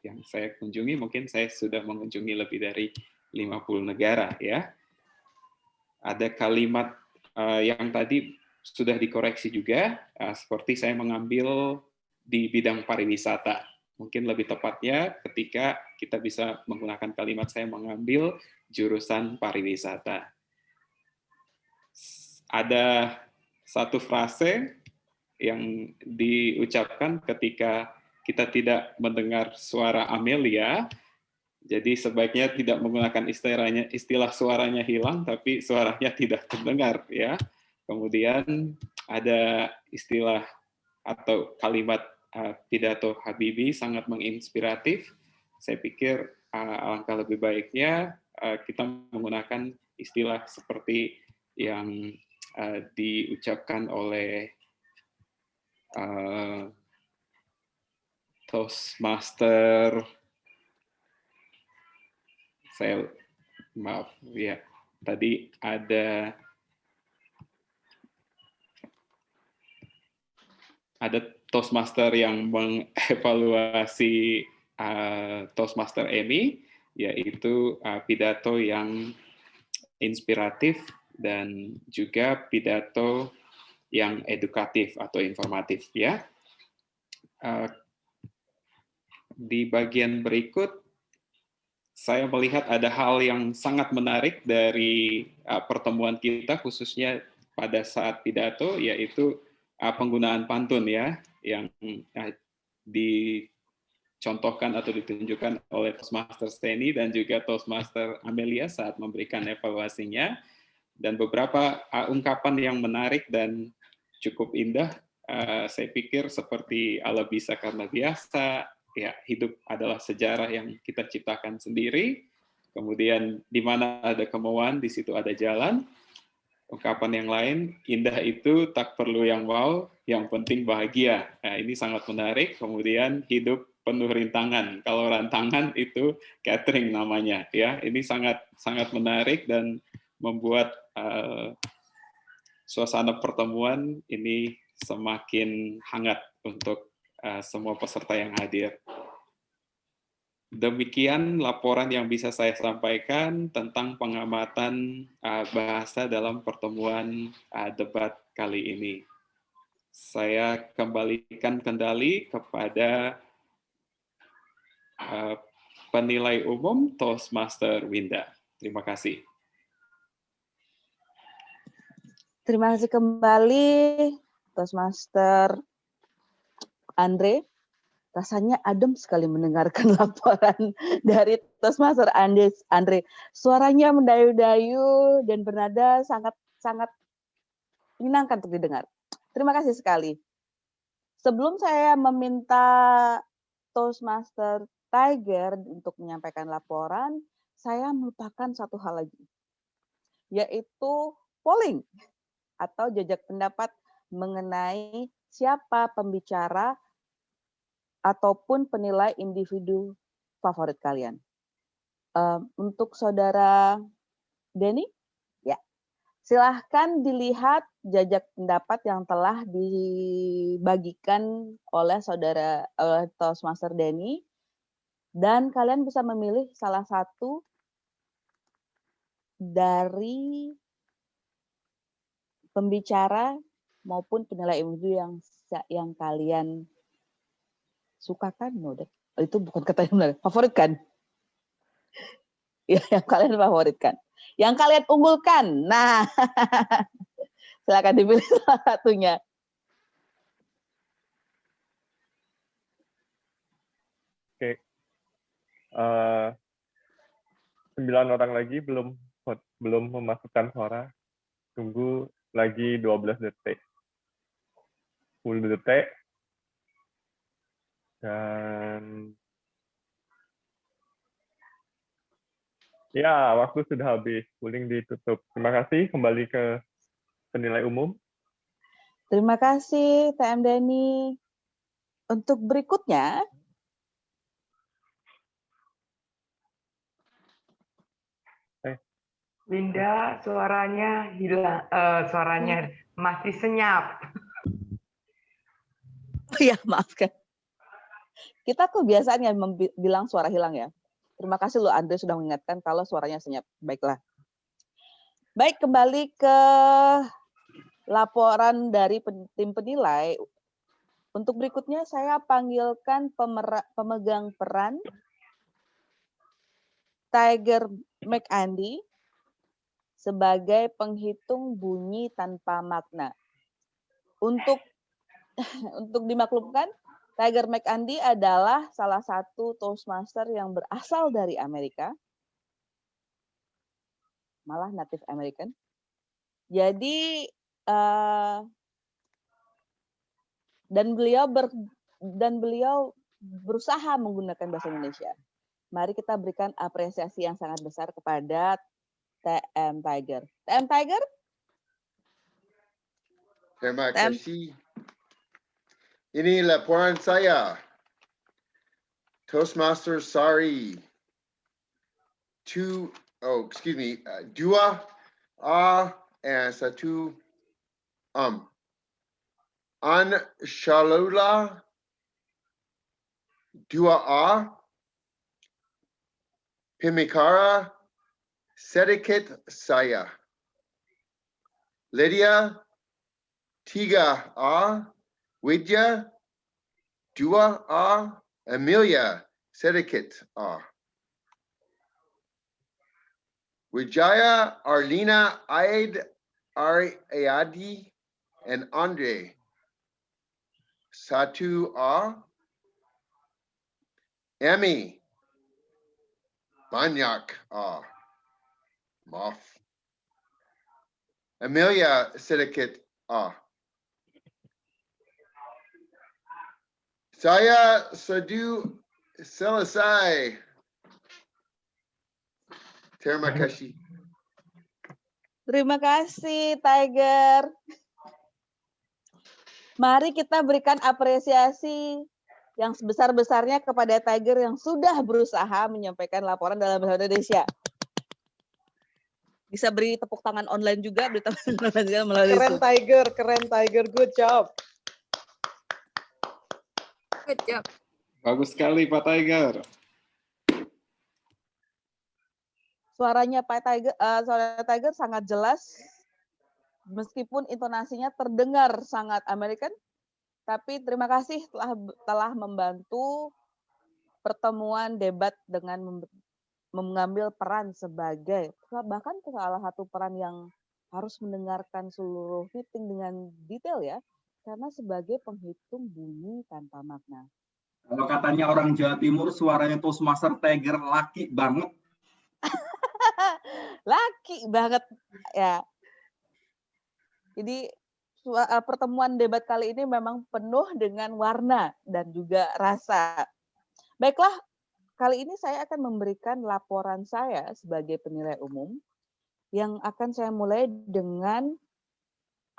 yang saya kunjungi, mungkin saya sudah mengunjungi lebih dari 50 negara, ya. Ada kalimat yang tadi sudah dikoreksi juga, seperti saya mengambil di bidang pariwisata. Mungkin lebih tepatnya ketika kita bisa menggunakan kalimat saya mengambil jurusan pariwisata. Ada satu frase yang diucapkan ketika kita tidak mendengar suara Amelia, jadi sebaiknya tidak menggunakan istilah suaranya hilang, tapi suaranya tidak terdengar, ya. Kemudian ada istilah atau kalimat pidato Habibie sangat menginspiratif. Saya pikir alangkah lebih baiknya kita menggunakan istilah seperti yang diucapkan oleh Toastmaster, saya maaf ya, tadi ada Toastmaster yang mengevaluasi Toastmaster Emmy, yaitu pidato yang inspiratif dan juga pidato yang edukatif atau informatif, ya. Di bagian berikut saya melihat ada hal yang sangat menarik dari pertemuan kita, khususnya pada saat pidato, yaitu penggunaan pantun, ya, yang dicontohkan atau ditunjukkan oleh Toastmaster Steny dan juga Toastmaster Amelia saat memberikan evaluasinya, dan beberapa ungkapan yang menarik dan cukup indah. Saya pikir seperti ala bisa karena biasa, ya, hidup adalah sejarah yang kita ciptakan sendiri, kemudian di mana ada kemauan, di situ ada jalan. Ungkapan yang lain, indah itu tak perlu yang wow, yang penting bahagia. Nah, ini sangat menarik. Kemudian hidup penuh rintangan. Kalau rantangan itu catering namanya, ya. Ini sangat menarik dan membuat suasana pertemuan ini semakin hangat untuk semua peserta yang hadir. Demikian laporan yang bisa saya sampaikan tentang pengamatan bahasa dalam pertemuan debat kali ini. Saya kembalikan kendali kepada penilai umum Toastmaster Winda. Terima kasih. Terima kasih kembali Toastmaster Andre. Rasanya adem sekali mendengarkan laporan dari Toastmaster Andre. Suaranya mendayu-dayu dan bernada sangat menyenangkan untuk didengar. Terima kasih sekali. Sebelum saya meminta Toastmaster Tiger untuk menyampaikan laporan, saya melupakan satu hal lagi, yaitu polling atau jajak pendapat mengenai siapa pembicara ataupun penilai individu favorit kalian. Untuk saudara Denny, ya, Silahkan dilihat jajak pendapat yang telah dibagikan oleh Toastmaster Denny, dan kalian bisa memilih salah satu dari pembicara maupun penilai individu yang kalian sukakan. Itu bukan kata yang benar, favoritkan. Ya, yang kalian favoritkan. Yang kalian unggulkan. Nah, silakan dipilih salah satunya. Oke. 9 orang lagi belum memasukkan suara. Tunggu lagi 12 detik. 10 detik. Dan ya, waktu sudah habis. Polling ditutup. Terima kasih. Kembali ke penilai umum. Terima kasih, TM Denny. Untuk berikutnya, Linda, suaranya hilang, suaranya masih senyap. oh ya maafkan. Kita kebiasaan ya bilang suara hilang ya. Terima kasih loh Andre sudah mengingatkan kalau suaranya senyap. Baiklah. Baik, kembali ke laporan dari tim penilai. Untuk berikutnya saya panggilkan pemegang peran Tiger McAndy sebagai penghitung bunyi tanpa makna. Untuk dimaklumkan, Tiger McAndy adalah salah satu Toastmaster yang berasal dari Amerika, malah Native American. Jadi dan beliau berusaha menggunakan bahasa Indonesia. Mari kita berikan apresiasi yang sangat besar kepada TM Tiger. TM Tiger? Terima kasih. Ini laporan saya. Toastmaster Sari. 2 A and 1 An Shalola 2 A Pimikara sedikit saya. Lydia 3 A Widya 2 A Amelia sedikit A. Wijaya, Arlina, Aid, Ayadi, and Andre. 1 A. Emmy. Banyak A. Moff. Amelia sedikit A. Saya sudah selesai. Terima kasih. Terima kasih, Tiger. Mari kita berikan apresiasi yang sebesar-besarnya kepada Tiger yang sudah berusaha menyampaikan laporan dalam bahasa Indonesia. Bisa beri tepuk tangan online juga, beri tepuk tangan online juga melalui Keren Tiger, good job. Good job. Bagus sekali Pak Tiger. Suaranya suara Tiger sangat jelas, meskipun intonasinya terdengar sangat American, tapi terima kasih telah membantu pertemuan debat dengan mengambil peran sebagai, bahkan salah satu peran yang harus mendengarkan seluruh meeting dengan detail ya, karena sebagai penghitung bunyi tanpa makna. Kalau katanya orang Jawa Timur, suaranya Toastmaster Tiger laki banget. Laki banget ya. Jadi pertemuan debat kali ini memang penuh dengan warna dan juga rasa. Baiklah, kali ini saya akan memberikan laporan saya sebagai penilai umum yang akan saya mulai dengan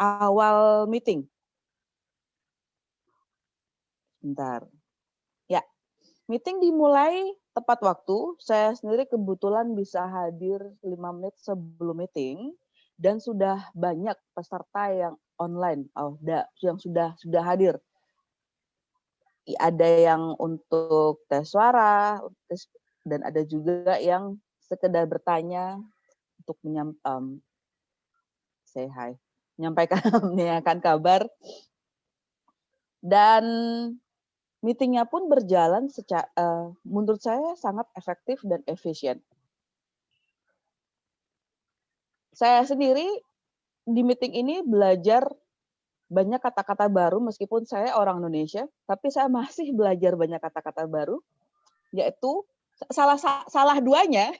awal meeting. Bentar. Ya, meeting dimulai tepat waktu. Saya sendiri kebetulan bisa hadir 5 menit sebelum meeting. dan sudah banyak peserta yang online, yang sudah hadir. Ada yang untuk tes suara, dan ada juga yang sekedar bertanya untuk say hi, menyampaikan kabar. Dan meetingnya pun berjalan menurut saya sangat efektif dan efisien. Saya sendiri di meeting ini belajar banyak kata-kata baru, meskipun saya orang Indonesia, tapi saya masih belajar banyak kata-kata baru, yaitu salah duanya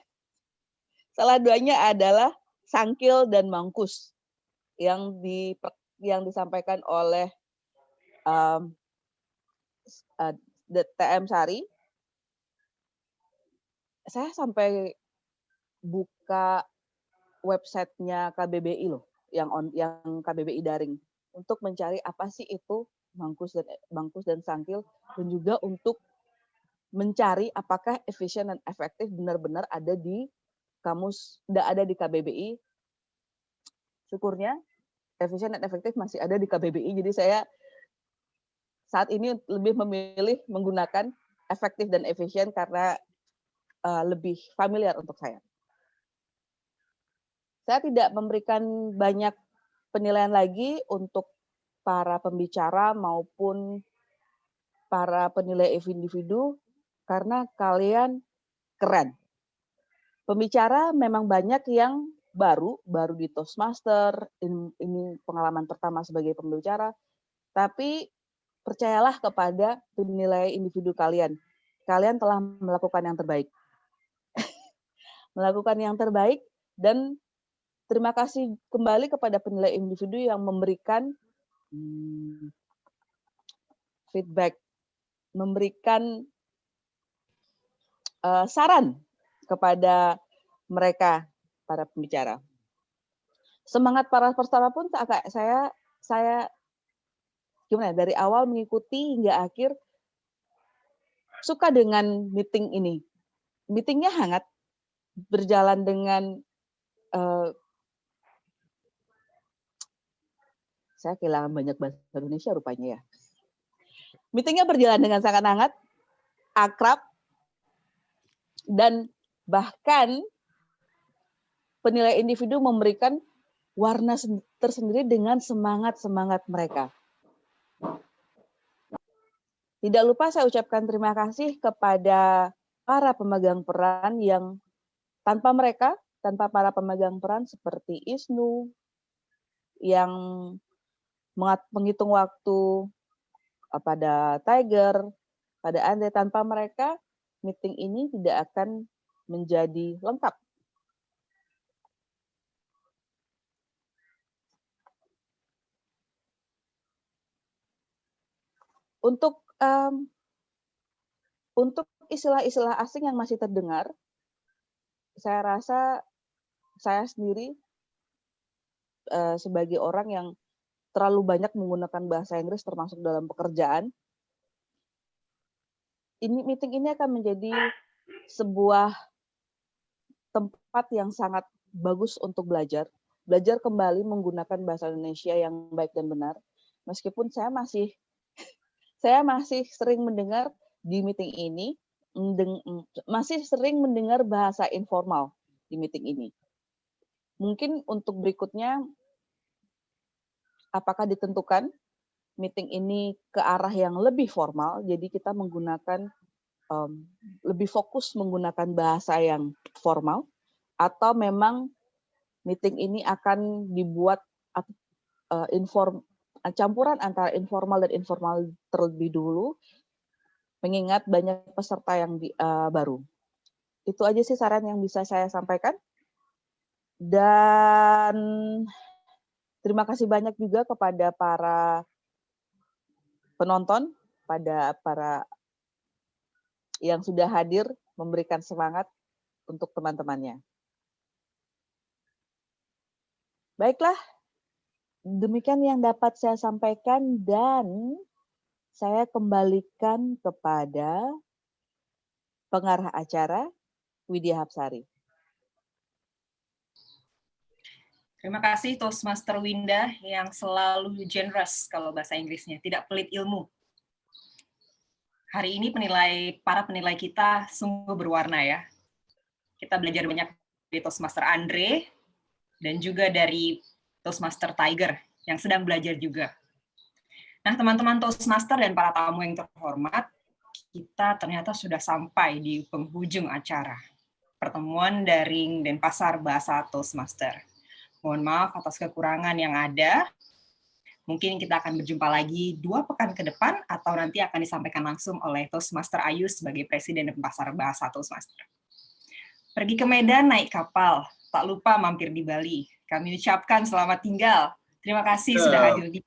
adalah sangkil dan mangkus yang disampaikan oleh TM Sari. Saya sampai buka websitenya KBBI loh, yang KBBI daring, untuk mencari apa sih itu mangkus dan sangkil, dan juga untuk mencari apakah efisien dan efektif benar-benar ada di kamus, ada di KBBI. Syukurnya efisien dan efektif masih ada di KBBI, jadi saya saat ini lebih memilih menggunakan efektif dan efisien karena lebih familiar untuk saya. Saya tidak memberikan banyak penilaian lagi untuk para pembicara maupun para penilai individu, karena kalian keren. Pembicara memang banyak yang baru di Toastmaster, ini pengalaman pertama sebagai pembicara, tapi percayalah kepada penilai individu kalian. Kalian telah melakukan yang terbaik. Melakukan yang terbaik, dan terima kasih kembali kepada penilai individu yang memberikan feedback, memberikan saran kepada mereka, para pembicara. Semangat para peserta pun saya gimana, dari awal mengikuti hingga akhir suka dengan meeting ini. Meetingnya hangat, berjalan dengan saya kehilangan banyak bahasa Indonesia rupanya ya. Meetingnya berjalan dengan sangat hangat, akrab, dan bahkan penilai individu memberikan warna tersendiri dengan semangat-semangat mereka. Tidak lupa saya ucapkan terima kasih kepada para pemegang peran yang tanpa para pemegang peran seperti Isnu yang menghitung waktu, pada Tiger, pada Andre, tanpa mereka meeting ini tidak akan menjadi lengkap. Untuk istilah-istilah asing yang masih terdengar, saya rasa saya sendiri sebagai orang yang terlalu banyak menggunakan bahasa Inggris termasuk dalam pekerjaan, meeting ini akan menjadi sebuah tempat yang sangat bagus untuk belajar kembali menggunakan bahasa Indonesia yang baik dan benar. Meskipun saya masih sering mendengar di meeting ini, masih sering mendengar bahasa informal di meeting ini. Mungkin untuk berikutnya, apakah ditentukan meeting ini ke arah yang lebih formal, jadi kita menggunakan lebih fokus menggunakan bahasa yang formal, atau memang meeting ini akan dibuat campuran antara informal dan informal terlebih dulu, mengingat banyak peserta yang baru. Itu aja sih saran yang bisa saya sampaikan. Dan terima kasih banyak juga kepada para penonton, pada para yang sudah hadir memberikan semangat untuk teman-temannya. Baiklah, demikian yang dapat saya sampaikan, dan saya kembalikan kepada pengarah acara, Widya Hapsari. Terima kasih Toastmaster Winda yang selalu generous kalau bahasa Inggrisnya, tidak pelit ilmu. Hari ini para penilai kita sungguh berwarna ya. Kita belajar banyak dari Toastmaster Andre dan juga dari Toastmaster Tiger yang sedang belajar juga. Nah, teman-teman Toastmaster dan para tamu yang terhormat, kita ternyata sudah sampai di penghujung acara pertemuan daring Denpasar Bahasa Toastmaster. Mohon maaf atas kekurangan yang ada. Mungkin kita akan berjumpa lagi 2 pekan ke depan atau nanti akan disampaikan langsung oleh Toastmaster Ayu sebagai Presiden Denpasar Bahasa Toastmaster. Pergi ke Medan naik kapal, tak lupa mampir di Bali. Kami ucapkan selamat tinggal. Terima kasih sudah hadir di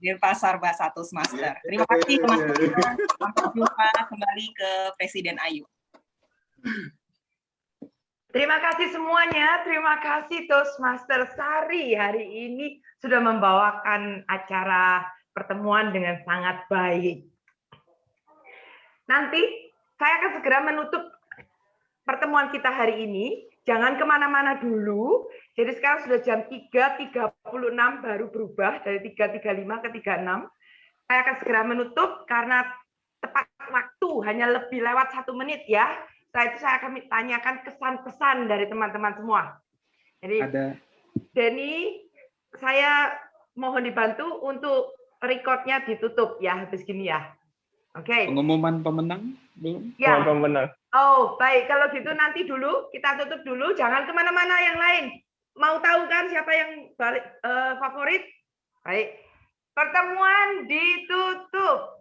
Denpasar Bahasa Toastmaster. Terima kasih teman-teman. Sampai jumpa kembali ke Presiden Ayu. Terima kasih semuanya, terima kasih Toastmaster Sari hari ini sudah membawakan acara pertemuan dengan sangat baik. Nanti saya akan segera menutup pertemuan kita hari ini, jangan kemana-mana dulu. Jadi sekarang sudah jam 3.36 baru berubah dari 3.35 ke 3.6. Saya akan segera menutup karena tepat waktu, hanya lebih lewat 1 menit ya. Setelah itu saya akan tanyakan kesan-kesan dari teman-teman semua. Jadi, Denny, saya mohon dibantu untuk recordnya ditutup ya, habis gini ya. Oke. Pengumuman pemenang belum? Ya. Pemenang. Oh, baik. Kalau gitu nanti dulu, kita tutup dulu. Jangan kemana-mana yang lain. Mau tahu kan siapa yang favorit? Baik. Pertemuan ditutup.